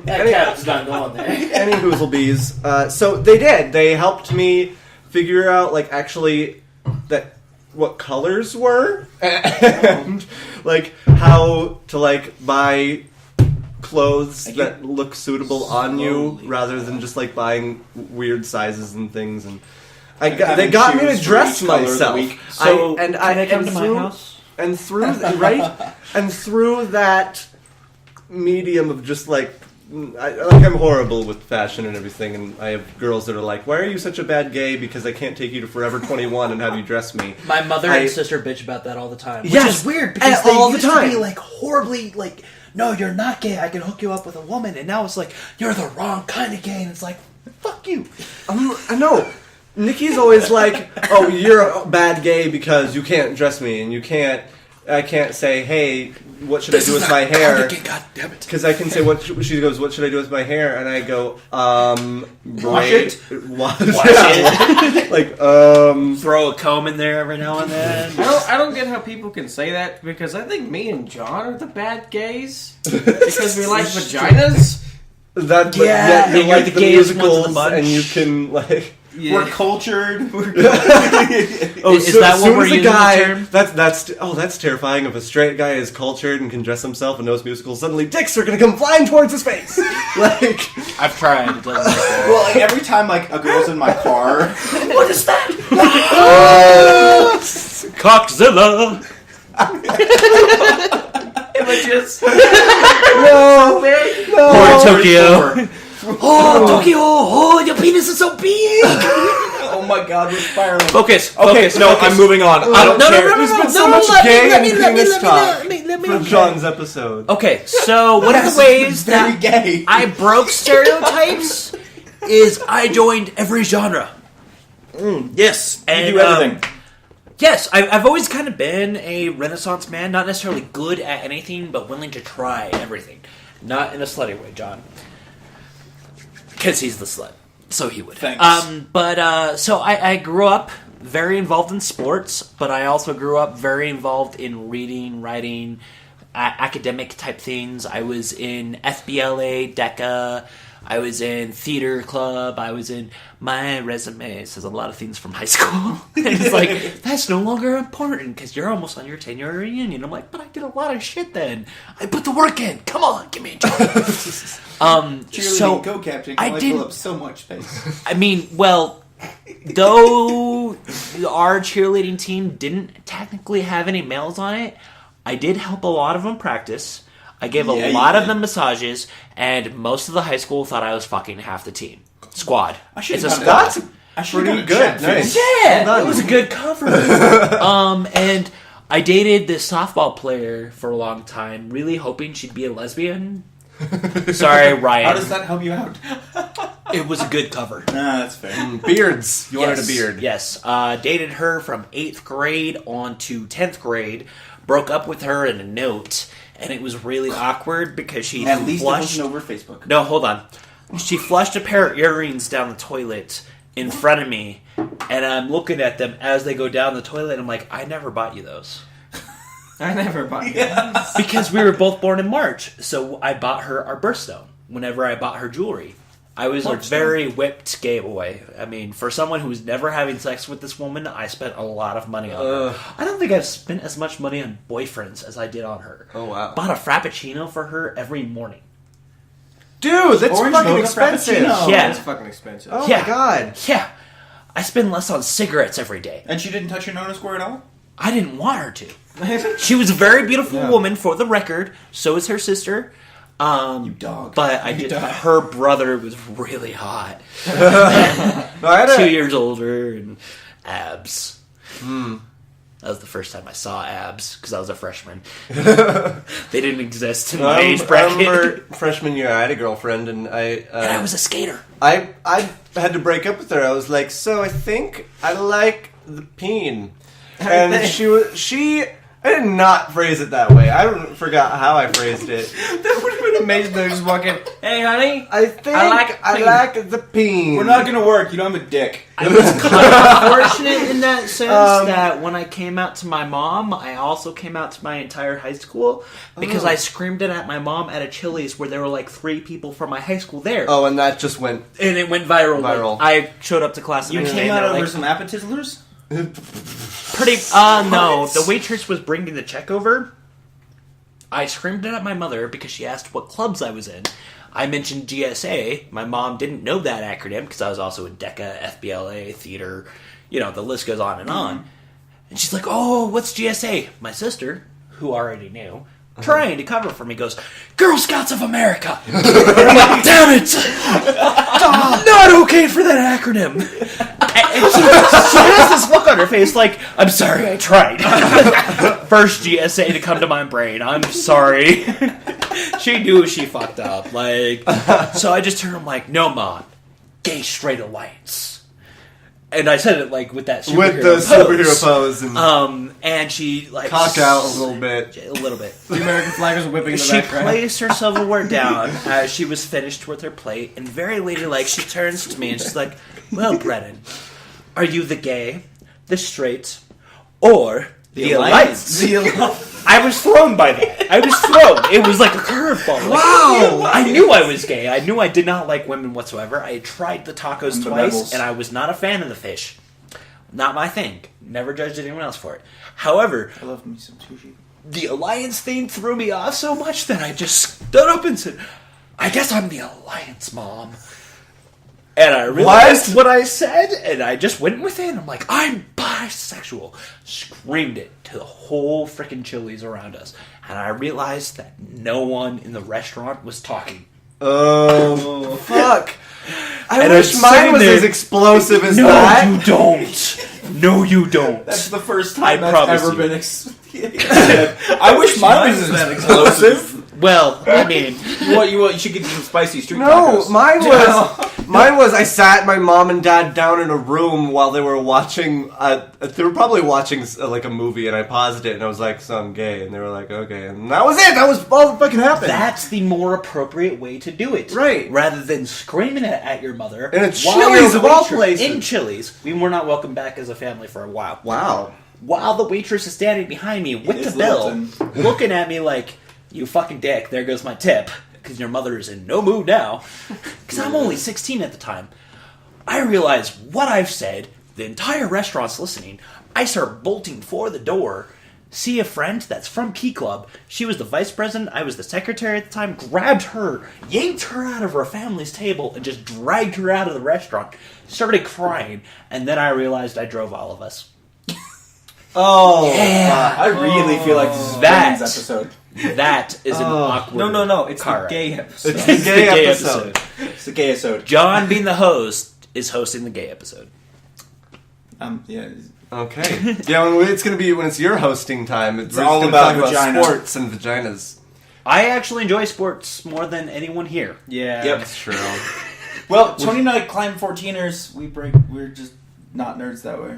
Any, cap's not going there. any hoozlebees. So they did. They helped me figure out, like, actually what colors were and, like, how to, like, buy clothes that look suitable on you rather than just, like, buying weird sizes and things. And they got me to dress myself. So, can I come to my house? And through and through that medium of just like I'm horrible with fashion and everything, and I have girls that are like, "Why are you such a bad gay? Because I can't take you to Forever 21 and have you dress me." My mother and sister bitch about that all the time. Yes, which is weird because and they all the used time. to be like horribly like, no, you're not gay. I can hook you up with a woman, and now it's like you're the wrong kind of gay, and it's like, fuck you. I know. Nikki's always like, "Oh, you're a bad gay because you can't dress me, and I can't say, hey, what should I do with my hair?" God damn it. Because I can say, she goes, "What should I do with my hair?" And I go, Wash it? Wash it. Like, Throw a comb in there every now and then. I don't get how people can say that, because I think me and John are the bad gays because we like vaginas. That, Yeah, you and you're like the the gayest ones in the musicals, bunch. and you can, like... Yeah. We're cultured. Oh, Is that what we're using the term? That's terrifying. If a straight guy is cultured and can dress himself and knows musicals, suddenly dicks are gonna come flying towards his face. Like, I've tried. It doesn't work. Well, like, every time like a girl's in my car, What is that? Cockzilla. Images. no, Poor Tokyo. Or- Oh, Tokyo! Oh, your penis is so big! oh my god, we're spiraling. Focus. Okay, no, I'm moving on. I don't care. There's been so much gay and penis talk for John's episode. Okay, so one of the ways Very that gay. I broke stereotypes is I joined every genre. Yes, And, you do everything. Yes, I've always kind of been a Renaissance man, not necessarily good at anything, but willing to try everything. Not in a slutty way, John. Because he's the slut. So he would. Thanks. So I grew up very involved in sports, but I also grew up very involved in reading, writing, academic type things. I was in FBLA, DECA. I was in theater club. I was in... My resume says a lot of things from high school. It's like, that's no longer important because you're almost on your 10-year reunion. I'm like, but I did a lot of shit then. I put the work in. Come on, give me a job. Cheerleading co-captain can I only didn't- fill up so much space. I mean, well, though our cheerleading team didn't technically have any males on it, I did help a lot of them practice. I gave Yeah, a you lot of did. them massages, and most of the high school thought I was fucking half the team. Squad. It's a a squad. That's I should pretty have good. Nice. Yeah, Well it done. was a good cover. And I dated this softball player for a long time, really hoping she'd be a lesbian. Sorry, Ryan. How does that help you out? It was a good cover. Nah, that's fair. Beards. You wanted a beard. Yes. Dated her from 8th grade on to 10th grade. Broke up with her in a note. And it was really awkward because she At least it flushed... wasn't over Facebook. No, hold on. She flushed a pair of earrings down the toilet in front of me. And I'm looking at them as they go down the toilet. And I'm like, I never bought you those. I never bought it. Yes. Because we were both born in March. So I bought her our birthstone whenever I bought her jewelry. I was a very whipped gay boy. I mean, for someone who was never having sex with this woman, I spent a lot of money on her. I don't think I've spent as much money on boyfriends as I did on her. Oh, wow. Bought a Frappuccino for her every morning. Dude, that's Orange fucking mocha expensive. frappuccino. Yeah. It's fucking expensive. Oh Yeah. my god. Yeah. I spend less on cigarettes every day. And she didn't touch your Nona square at all? I didn't want her to. She was a very beautiful woman, for the record. So is her sister. You dog. But her brother was really hot. No, I had 2 years older and abs. That was the first time I saw abs because I was a freshman. They didn't exist in my age bracket. I remember freshman year I had a girlfriend and And I was a skater. I had to break up with her. I was like, so I think I like the peen. And she I did not phrase it that way. I forgot how I phrased it. That would have been amazing. They're just walking, hey, honey. I think I like the peen. We're not gonna work. You don't have a dick. I was kind of fortunate in that sense that when I came out to my mom, I also came out to my entire high school because I screamed it at my mom at a Chili's where there were like 3 people from my high school there. Oh, and that just went... And it went viral. Viral. Like, I showed up to class the You next day came and out they were over like, some appetizers? pretty... no. The waitress was bringing the check over. I screamed it at my mother because she asked what clubs I was in. I mentioned GSA. My mom didn't know that acronym because I was also in DECA, FBLA, theater. You know, the list goes on and on. And she's like, oh, what's GSA? My sister, who already knew, trying to cover for me, goes, Girl Scouts of America. I'm like, damn it. Not okay for that acronym. And she has this look on her face like, I'm sorry, I tried. First GSA to come to my brain. I'm sorry. She knew she fucked up. Like, so I just turned him like, no, Mom. Gay Straight Alliance. And I said it like with that superhero With the superhero pose. and she like... Cock out a little bit. A little bit. The American flag was whipping in the She background. placed her silverware down as she was finished with her plate, and very ladylike, she turns to me and she's like, well, Brennan, are you the gay, the straight, or the alliance? I was thrown by that. I was thrown. It was like a curveball. Wow! I knew I was gay. I knew I did not like women whatsoever. I had tried the tacos the twice, rebels. and I was not a fan of the fish. Not my thing. Never judged anyone else for it. However, I love me some sushi. the alliance thing threw me off so much that I just stood up and said, I guess I'm the alliance, Mom. And I realized what I said, and I just went with it. And I'm like, I'm bisexual. Screamed it to the whole freaking Chili's around us. And I realized that no one in the restaurant was talking. Oh, fuck. I And wish I'm mine sitting was there- as explosive as No, that. you don't. No, you don't. That's the first time I that's promise ever you. been I wish mine was that explosive. Well, I mean, You should get some spicy street No, tacos. mine was I sat my mom and dad down in a room while they were watching, they were probably watching like a movie, and I paused it and I was like, so I'm gay, and they were like, okay, and that was it, that was all that fucking happened. that's the more appropriate way to do it. Right. Rather than screaming it at your mother. In a while Chili's your of all waitress- places. In Chili's. We were not welcome back as a family for a while. Wow. While the waitress is standing behind me with It the is bill, Littleton. looking at me like, you fucking dick, there goes my tip, because your mother is in no mood now. Because I'm only 16 at the time. I realize what I've said, the entire restaurant's listening, I start bolting for the door, see a friend that's from Key Club, she was the vice president, I was the secretary at the time, grabbed her, yanked her out of her family's table, and just dragged her out of the restaurant, started crying, and then I realized I drove all of us. Oh. Yeah. I really feel like this is That- Brandon's episode. That is an awkward. No. It's car the gay ride. episode. It's the gay episode. It's the gay episode. John, being the host, is hosting the gay episode. Yeah. Okay. Yeah, when it's your hosting time, it's all gonna about talk vagina. sports and vaginas. I actually enjoy sports more than anyone here. Yeah. Yep. That's true. Well, Tony and I climb 14ers. We're just not nerds that way,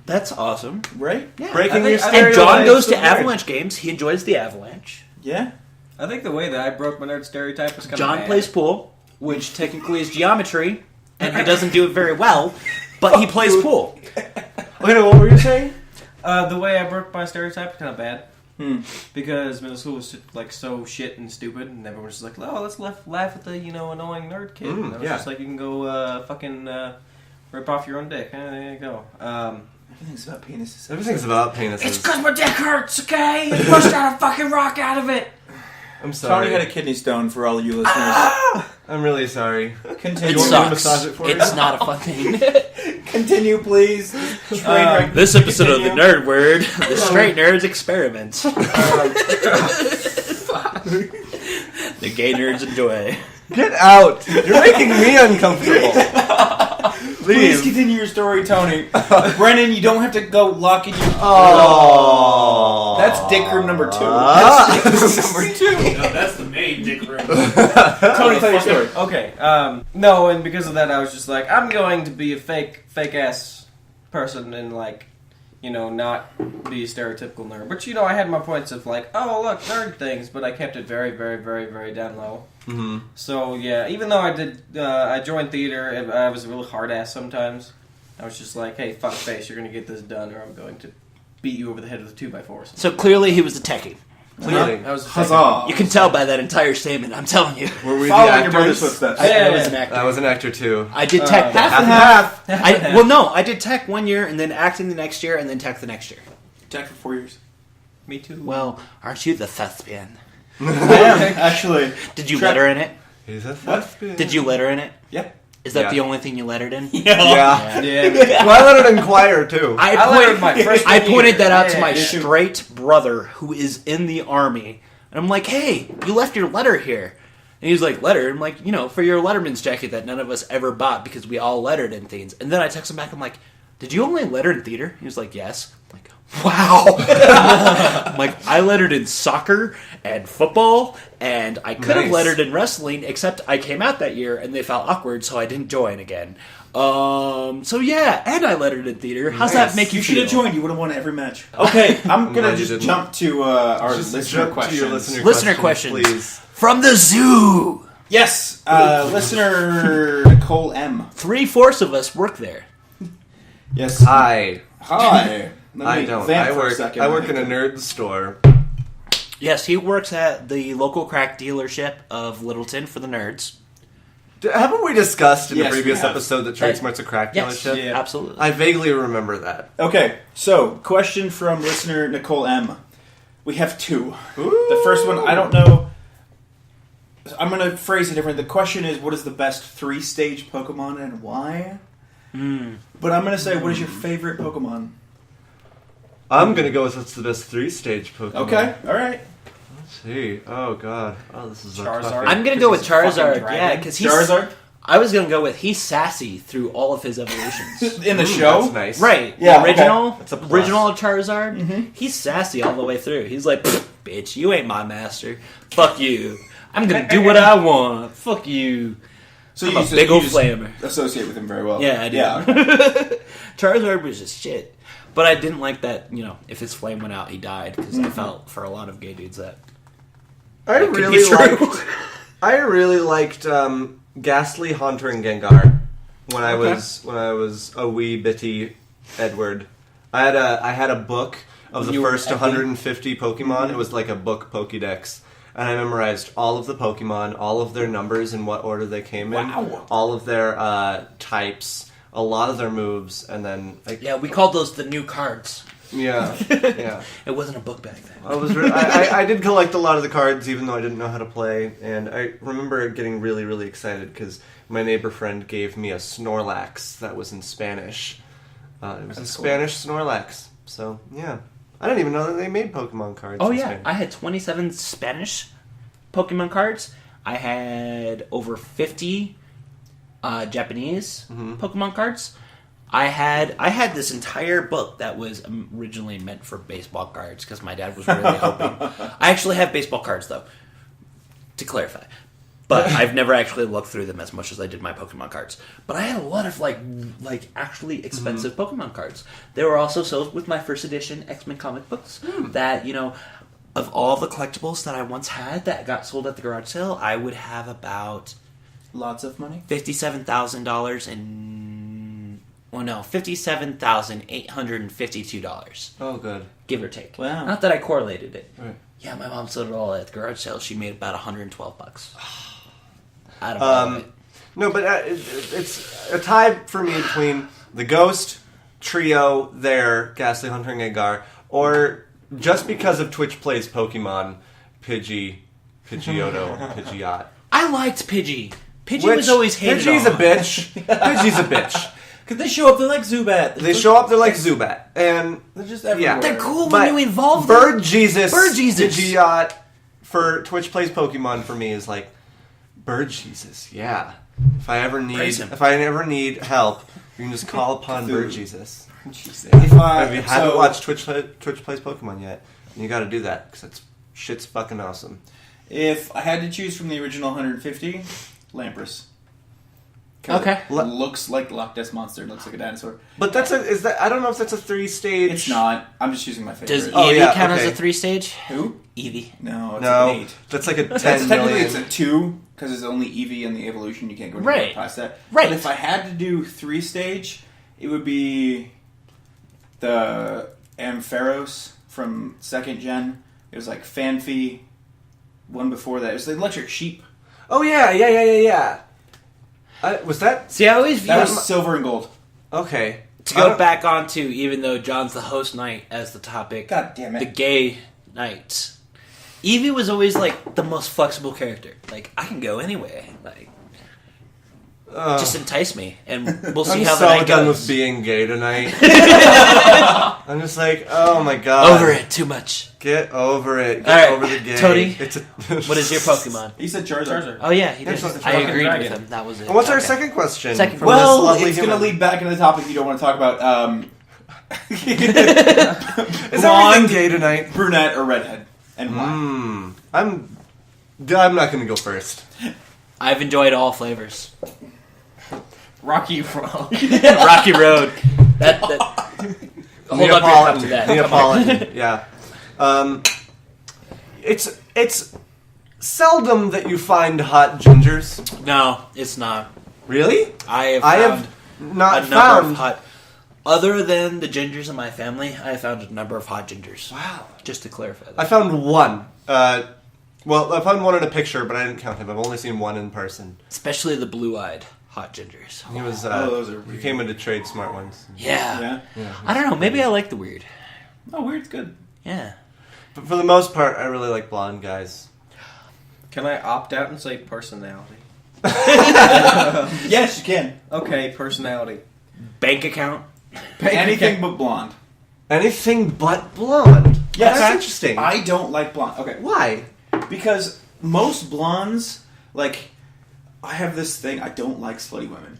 That's awesome. right? Yeah. Breaking I your think- And John stereotypes goes to of nerd. Avalanche games. He enjoys the Avalanche. Yeah. I think the way that I broke my nerd stereotype was kind of John plays pool, which technically is geometry, and he doesn't do it very well, but he plays pool. Okay, what were you saying? The way I broke my stereotype is kind of bad. Because middle school was like so shit and stupid, and everyone was just like, "Oh, let's laugh at the annoying nerd kid." And I was just like, "You can go fucking rip off your own dick." There you go. Everything's about penises. Everything's about penises. It's because my dick hurts, okay? You pushed out a fucking rock out of it. I'm sorry. Tony had a kidney stone for all you listeners. I'm really sorry. Continue. It want me to sucks. massage it for you? It's not a fun thing. Continue, please. This episode of the Nerd Word, the Straight Nerds Experiment. The gay nerds enjoy. Get out! You're making me uncomfortable. Please Leave. continue your story, Tony. Brennan, you don't have to go locking your... Oh, That's dick room number 2. Ah. That's dick room number 2. No, that's the main dick room. Tony, tell your story. Okay. No, and because of that, I was just like, I'm going to be a fake ass person and like, not be a stereotypical nerd. But I had my points of like, oh look, nerd things, but I kept it very, very, very, very down low. Mm-hmm. So yeah, even though I joined theater, I was a real hard ass sometimes. I was just like, hey, fuck face, you're gonna get this done, or I'm going to beat you over the head with a 2x4. So clearly he was a techie. Clearly. I was Huzzah. You can tell by that entire statement, I'm telling you. Were we Following the your brother's actors? footsteps. I was an actor. I was an actor too. I did tech. Half and half. I did tech one year, and then acting the next year, and then tech the next year. Tech for 4 years. Me too. Well, aren't you the thespian? I am, actually. Did you letter in it? He's a thespian. Did you letter in it? Yeah. Is that Yeah. the only thing you lettered in? Yeah. Yeah. Well, I let it in choir too. I lettered my freshman I pointed year. that out to my Yeah, me too. straight brother who is in the army. And I'm like, hey, you left your letter here. And he's like, letter? I'm like, for your letterman's jacket that none of us ever bought because we all lettered in things. And then I text him back, I'm like, did you only letter in theater? He was like, yes. I'm like, wow. I'm like, I lettered in soccer and football, and I could have Nice. lettered in wrestling, except I came out that year and they felt awkward, so I didn't join again. So yeah, and I lettered in theater. How's Nice. that make you You should have feel? joined. You would have won every match. Okay, I'm going No, to you just didn't. jump to our Just listener jump to your questions. Listener questions. please. From the zoo! Yes, listener Nicole M. 3/4 of us work there. Yes. Hi. Hi. Let I me don't. vamp I for a work. second. I work in a nerd store. Yes, he works at the local crack dealership of Littleton for the nerds. Haven't we discussed in Yes, a we previous have. episode that Tradesmart's a crack Yes, dealership? Yeah. absolutely. I vaguely remember that. Okay, so question from listener Nicole M. We have 2. The first one, I don't know. I'm going to phrase it different. The question is, what is the best 3-stage Pokemon and why? But I'm going to say, what is your favorite Pokemon? I'm gonna go with what's the best 3-stage Pokemon. Okay, all right. Let's see. Oh god. Oh, this is a Charizard. tough one. I'm gonna go with He's a fucking Charizard. dragon. Yeah, because he's. Charizard I was gonna go with he's sassy through all of his evolutions. in the show. That's nice. Right. Yeah, The original. That's a plus. Original Charizard. He's sassy all the way through. He's like, bitch, you ain't my master. Fuck you. I'm gonna do what I want. Fuck you. So I'm you a just- big you old just flammer. associate with him very well. Yeah, I do. Yeah. Okay. Charizard was just shit. But I didn't like that, if his flame went out, he died. Because I felt for a lot of gay dudes that. I could be really true. liked. I really liked Ghastly, Haunter, and Gengar when I was a wee bitty Edward. I had a book of the You were first 150 Pokemon. It was like a book Pokédex. And I memorized all of the Pokemon, all of their numbers in what order they came in, Wow. all of their types, a lot of their moves, and then Yeah, we called those the new cards. yeah. It wasn't a book back then. I did collect a lot of the cards, even though I didn't know how to play. And I remember getting really, really excited because my neighbor friend gave me a Snorlax that was in Spanish. It was a Spanish Snorlax. So yeah, I didn't even know that they made Pokemon cards. Oh in yeah, Spain. I had 27 Spanish Pokemon cards. I had over 50 Japanese Pokemon cards. I had this entire book that was originally meant for baseball cards because my dad was really hoping. I actually have baseball cards though, to clarify. But I've never actually looked through them as much as I did my Pokemon cards. But I had a lot of like actually expensive Pokemon cards. They were also sold with my first edition X-Men comic books. That, you know, of all the collectibles that I once had that got sold at the garage sale, I would have about Lots of money? $57,000 and $57,852. Oh, good. Give or take. Wow. Not that I correlated it. Right. Yeah, my mom sold it all at the garage sale. She made about $112. Out of all of it. No, but it's a tie for me between the Ghost trio there, Ghastly Hunter and Gengar, or just because of Twitch Plays Pokemon, Pidgeotto, Pidgeot. I liked Pidgey. Pidgey was always hated Pidgey's on. a bitch. Pidgey's a bitch. Because they show up, they're like Zubat. They show up, they're like Zubat. And They're just everywhere. yeah. They're cool But when you involve them. Bird Jesus Pidgeot. for Twitch Plays Pokemon for me is like Bird Jesus. Yeah. If I ever Praise him. need help, you can just call upon Bird Jesus. If If you haven't watched Twitch Plays Pokemon yet, you got to do that because that shit's fucking awesome. If I had to choose from the original 150, Lamprus. Okay. Looks like Loch Ness Monster. Looks like a dinosaur. But I don't know if that's a 3-stage. It's not. I'm just choosing my favorite. Does Oh, Eevee yeah, count okay. as a 3-stage? Who? Eevee. No, it's No, an 8. that's like a 10 Technically, million. it's a 2 because it's only Eevee and the evolution. You can't go Right. past that. Right. But if I had to do 3-stage, it would be the Ampharos from 2nd Gen. It was like Fanphy. One before that, it was the Electric Sheep. Oh yeah. Was that See, I always view That was Silver and Gold. okay? to go back onto, even though John's the host knight as the topic, God damn it. the gay knight. Eevee was always like the most flexible character. Like, I can go anyway. Like, just entice me, and we'll see I'm how so the night done goes. with being gay tonight. I'm just like, oh my god, Over it too much. Get over it. Get All right, over the gay. Tony, It's what is your Pokemon? He said Charizard. Oh yeah, he did. It's just a I fucking agreed dragon. with him. That was it. And what's our Okay. second question? Second from Well, this lovely it's going to human? lead back into the topic you don't want to talk about. Is everything gay tonight? Brunette or redhead, and why? I'm not going to go first. I've enjoyed all flavors. Rocky Road. Rocky Road. That hold up your cup to that. Neapolitan, yeah. It's seldom that you find hot gingers. No, it's not. Really? I have I found have not a number of found. hot. Other than the gingers in my family, I have found a number of hot gingers. Wow. Just to clarify that. I found one. Well, I found one in a picture, but I didn't count him. I've only seen one in person. Especially the blue-eyed hot gingers. He was. those are he weird. came into trade smart ones. Yeah. Yeah. I don't know. Maybe I like the weird. Oh, weird's good. Yeah. But for the most part, I really like blonde guys. Can I opt out and say personality? Yes, you can. Okay, personality. Bank account. Anything but blonde. Anything but blonde. Yes. That's interesting. I don't like blonde. Okay. Why? Because most blondes, like, I have this thing, I don't like slutty women.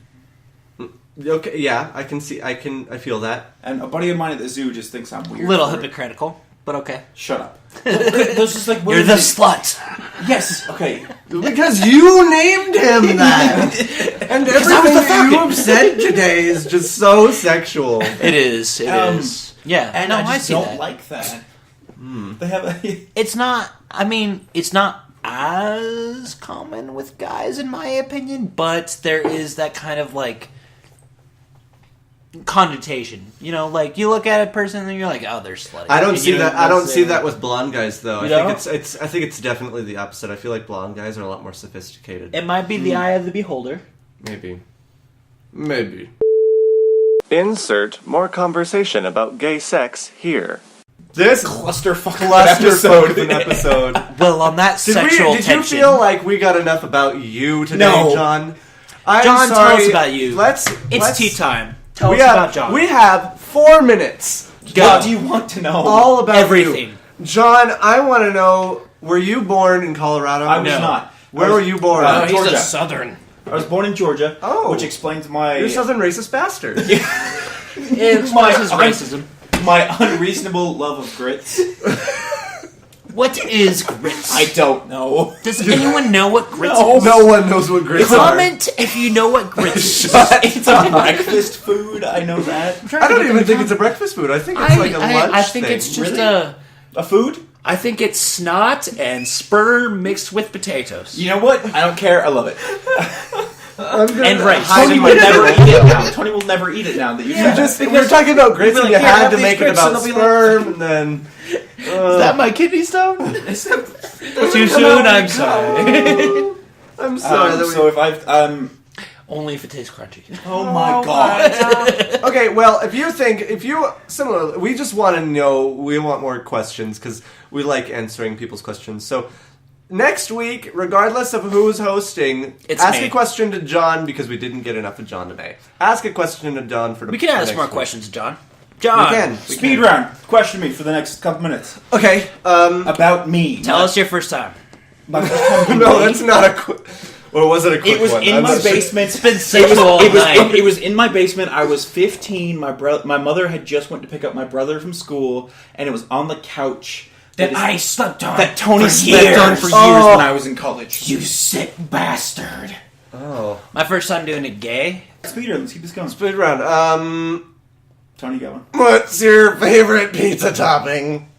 Okay, yeah, I can see. I feel that. And a buddy of mine at the zoo just thinks I'm weird. Little for it. hypocritical, but okay. Shut up. Those just like You're women the that- slut. Yes. Okay. Because you named him that, and everything that you have said today is just so sexual. It is. It is. Yeah. And no, I just see don't that. like that. They have a. It's not. I mean, it's not as common with guys, in my opinion. But there is that kind of like connotation. You know, like you look at a person and you're like, oh, they're slutty. I don't You see know, that. I don't that's, see that with blonde guys, though. You I don't? think I think it's definitely the opposite. I feel like blonde guys are a lot more sophisticated. It might be the eye of the beholder. Maybe. Insert more conversation about gay sex here. This Clusterfuck clusterfuck of an episode. Well, on that sexual Did tension. you feel like we got enough about you today, No. John? I'm John, sorry. tell us about you. Let's It's tea time. Tell us we have, about John. We have 4 minutes What do you want to know? All about Everything. you. John, I want to know, were you born in Colorado? I was not. Where were you born? He's Georgia. a Southern. I was born in Georgia, which explains my... You're a Southern racist bastard. It explains his racism. My unreasonable love of grits. What is grits? I don't know. Does anyone know what grits No. is? No one knows what grits are. Comment if you know what grits is. It's a breakfast food, I know that. I don't even think it's a breakfast food. I think it's like a lunch I think thing. it's just Really? A food? I think it's snot and sperm mixed with potatoes. You know what? I don't care. I love it. And rice. Tony will never eat it now. Tony will never eat it now that you said that. We were talking about grits, and you here, had have to these make it grits, about and they'll be sperm, and then... Is that my kidney stone? Too soon, I'm sorry. I'm sorry. that we- So if I've... Only if it tastes crunchy. Oh my god. Okay, well, similarly, we just want to know, we want more questions, because we like answering people's questions. So, next week, regardless of who's hosting, ask me. a question to John, because we didn't get enough of John today. Ask a question to John for We can ask next more week. questions, John. John, We can. Speed round. Question me for the next couple minutes. Okay, About me. tell us your first time. My first time no, that's not a quick... Or was it a quick It was one? in I'm my not sure. basement. It's been sexual all night. It was in my basement. I was 15. My mother had just went to pick up my brother from school, and it was on the couch That I slept on. that Tony for slept on years. for years Oh. when I was in college. You sick bastard. Oh. My first time doing it gay. Speeder, let's keep this going. Speed round. Tony, got one. What's your favorite pizza topping?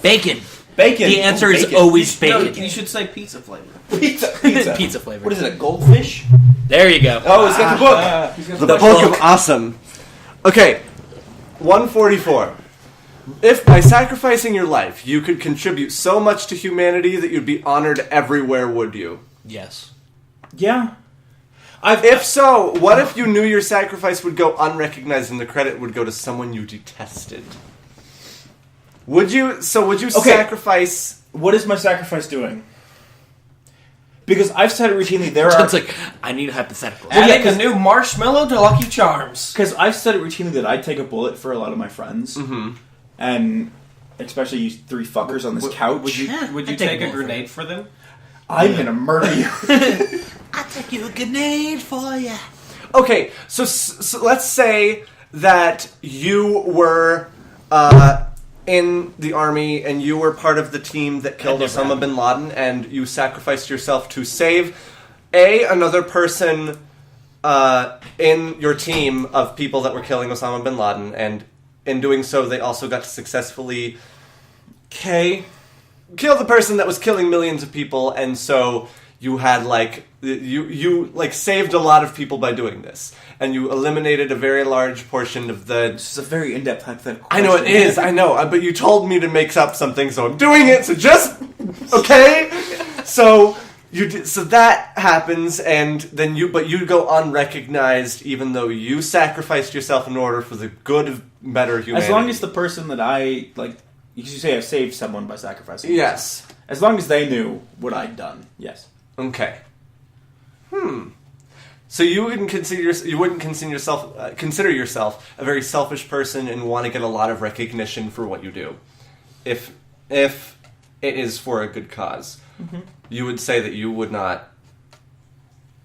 Bacon. Bacon. The answer is Bacon. always No, bacon. you should say pizza flavor. Pizza. Pizza flavor. What is it? A goldfish? There you go. Oh, he's got the book. He's got The Book of Awesome. Okay, 144. If by sacrificing your life you could contribute so much to humanity that you'd be honored everywhere, would you? Yes. Yeah. If so, what if you knew your sacrifice would go unrecognized and the credit would go to someone you detested? Would you sacrifice... What is my sacrifice doing? Because I've said it routinely. It's like, I need a hypothetical. Adding a new marshmallow to Lucky Charms. Because I've said it routinely that I take a bullet for a lot of my friends. Mm-hmm. And especially you three fuckers on this couch. Would you I'd take a both. grenade for them? I'm going to murder you. I'll take you a grenade for you. Okay, so let's say that you were in the army and you were part of the team that killed Osama bin Laden, and you sacrificed yourself to save another person in your team of people that were killing Osama bin Laden, and in doing so they also got to successfully kill the person that was killing millions of people, and so you had you saved a lot of people by doing this, and you eliminated a very large portion of the... This is a very in-depth hypothetical I know it is, I know, but you told me to make up something, so I'm doing it, so just... Okay? So that happens, and then you go unrecognized, even though you sacrificed yourself in order for the good of better humanity. As long as the person that I, because you say I've saved someone by sacrificing. Yes. As long as they knew what I'd done, yes. Okay. So you wouldn't consider yourself a very selfish person and want to get a lot of recognition for what you do, if it is for a good cause. Mm-hmm. You would say that you would not.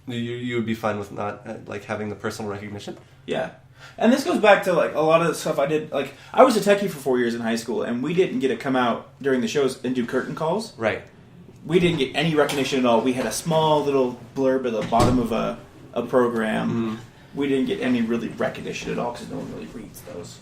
You would be fine with not having the personal recognition. Yeah. And this goes back to a lot of the stuff I did. I was a techie for 4 years in high school, and we didn't get to come out during the shows and do curtain calls. Right. We didn't get any recognition at all. We had a small little blurb at the bottom of a program. Mm-hmm. We didn't get any really recognition at all because no one really reads those.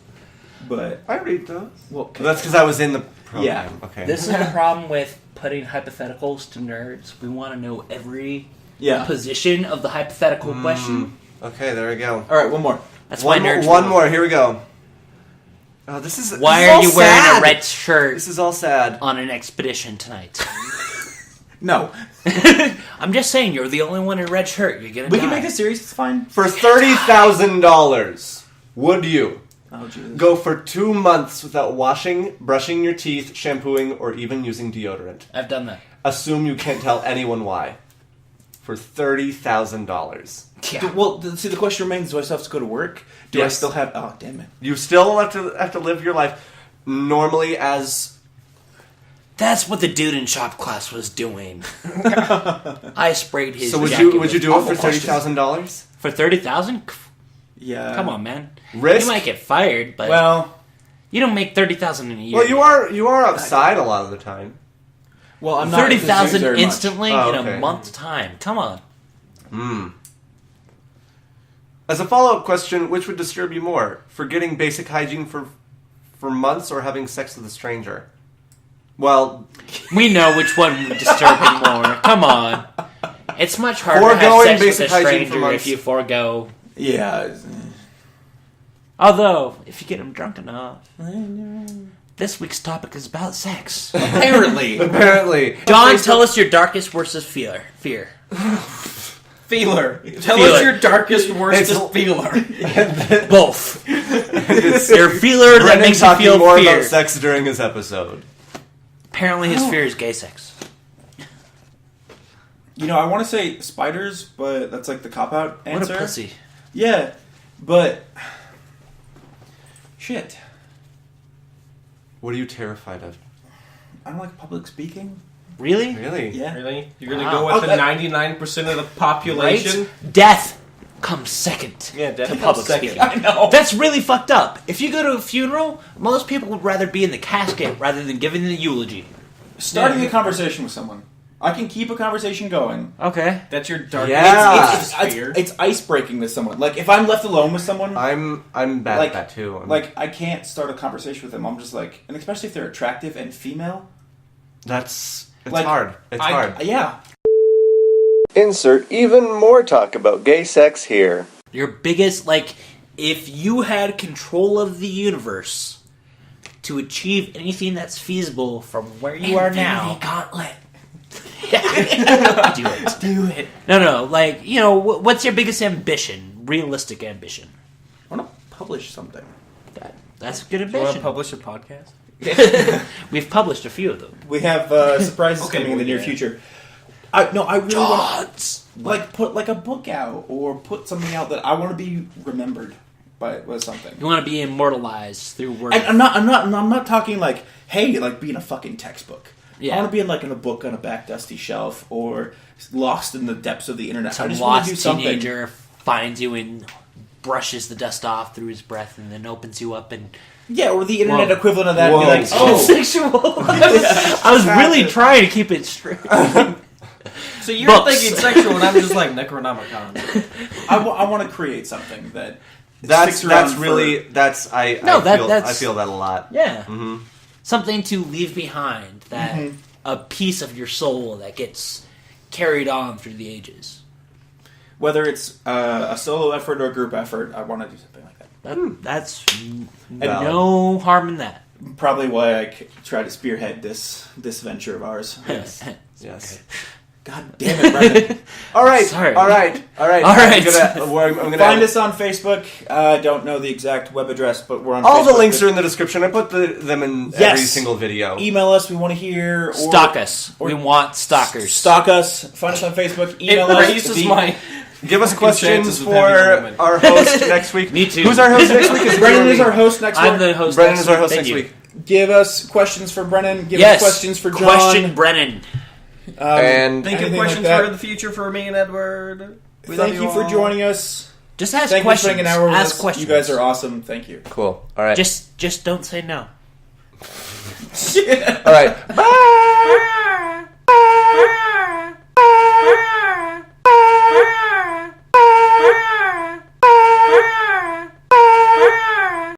But I read those. Well, okay. That's because I was in the program. Yeah. Okay. This is the problem with putting hypotheticals to nerds. We want to know every position of the hypothetical question. Okay, there we go. All right, one more. That's why nerds. One more. Here we go. Oh, this is. Why this are all you wearing sad. a red shirt This is all sad. on an expedition tonight? No. I'm just saying, you're the only one in a red shirt. You're gonna. We die. can make this serious. It's fine. For $30,000, would you Oh, Jesus. go for 2 months without washing, brushing your teeth, shampooing, or even using deodorant? I've done that. Assume you can't tell anyone why. for $30,000. Yeah. Well, see, the question remains: do I still have to go to work? Do I Yes. still have? Oh, damn it! You still have to live your life normally as. That's what the dude in shop class was doing. I sprayed his. So would jacket you do it awful for questions. $30,000? for $30,000? Yeah. Come on, man. Risk? You might get fired, but Well, you don't make $30,000 in a year. Well, you are outside a lot of the time. I'm not 30,000 very much. instantly Oh, in okay. a month's time. Come on. As a follow-up question, which would disturb you more? Forgetting basic hygiene for months or having sex with a stranger? Well, We know which one would disturb you more. Come on. It's much harder to have Foregoing sex with basic a hygiene for stranger months. if you forego. Yeah. Although, if you get them drunk enough. This week's topic is about sex. Apparently. apparently. John, tell us your darkest, worstest fear. Feeler. Tell Feeler. us your darkest, worstest It's- feeler. Both. It's Your feeler that Brendan makes you talking feel more fear. about sex during his episode. Apparently his fear is gay sex. I want to say spiders, but that's like the cop-out answer. What a pussy. Yeah, but shit. What are you terrified of? I don't like public speaking. Really? Really? Yeah. Really? You're gonna Wow. go with Oh, the 99% of the population? Right? Death comes second Yeah, death to comes public second. speaking. I know. That's really fucked up. If you go to a funeral, most people would rather be in the casket rather than giving the eulogy. Starting Yeah. a conversation with someone. I can keep a conversation going. Okay. That's your darkest Yeah. It's, fear. it's ice breaking with someone. Like if I'm left alone with someone, I'm bad Like- at that too. like I can't start a conversation with them. I'm just like, and especially if they're attractive and female. it's Like, hard. It's hard. Yeah. Insert even more talk about gay sex here. Your biggest, if you had control of the universe to achieve anything that's feasible from where you are now. Gauntlet. Do it. Do it. No, what's your biggest ambition? Realistic ambition. I want to publish something. That's a good You want to ambition. publish a podcast? We've published a few of them. We have surprises Okay, coming in the well, near yeah. future. I really want to put like a book out or put something out that I want to be remembered by with something. You want to be immortalized through words. And I'm not talking like, hey, like being a fucking textbook. Yeah. I want to be in a book on a back dusty shelf or lost in the depths of the internet. I Some just want lost to do something. teenager finds you and brushes the dust off through his breath and then opens you up and... Yeah, or the internet Whoa. equivalent of that. And be Whoa. like, oh, Sexual. I was really trying to keep it straight. So you're Books. thinking sexual, and I'm just like Necronomicon. I want to create something that That's sticks around really for- that's I that's- feel that a lot. Yeah. Mm-hmm. Something to leave behind, that a piece of your soul that gets carried on through the ages. whether it's a solo effort or a group effort. I want to do something like that. That's Valid. no harm in that. Probably why I try to spearhead this venture of ours. Yes. Yes. God damn it, Brendan. All right. Sorry. All right. All right. I'm gonna Find us on Facebook. I don't know the exact web address, but we're on all Facebook. the links are in the description. I put them in every Yes. single video. Email us. We want to hear. Or Stalk us. or- We want stalkers. Stalk us. Find us on Facebook. It Email us. raises my... Give us questions chances of for having a woman. our host next week. Me too. Who's our host next week? Is it Brennan gonna is be- our host next I'm week. the host. Brennan next is our week. host Thank next you. week. Give us questions for Brennan. Give Yes. us questions for John. Question Brennan. And Think of Anything questions like that. for the future for me and Edward. We love Thank you for all. joining us. Just ask Thank questions. you for spending an hour with ask us. questions. You guys are awesome. Thank you. cool. All right. Just don't say no. All right. Bye.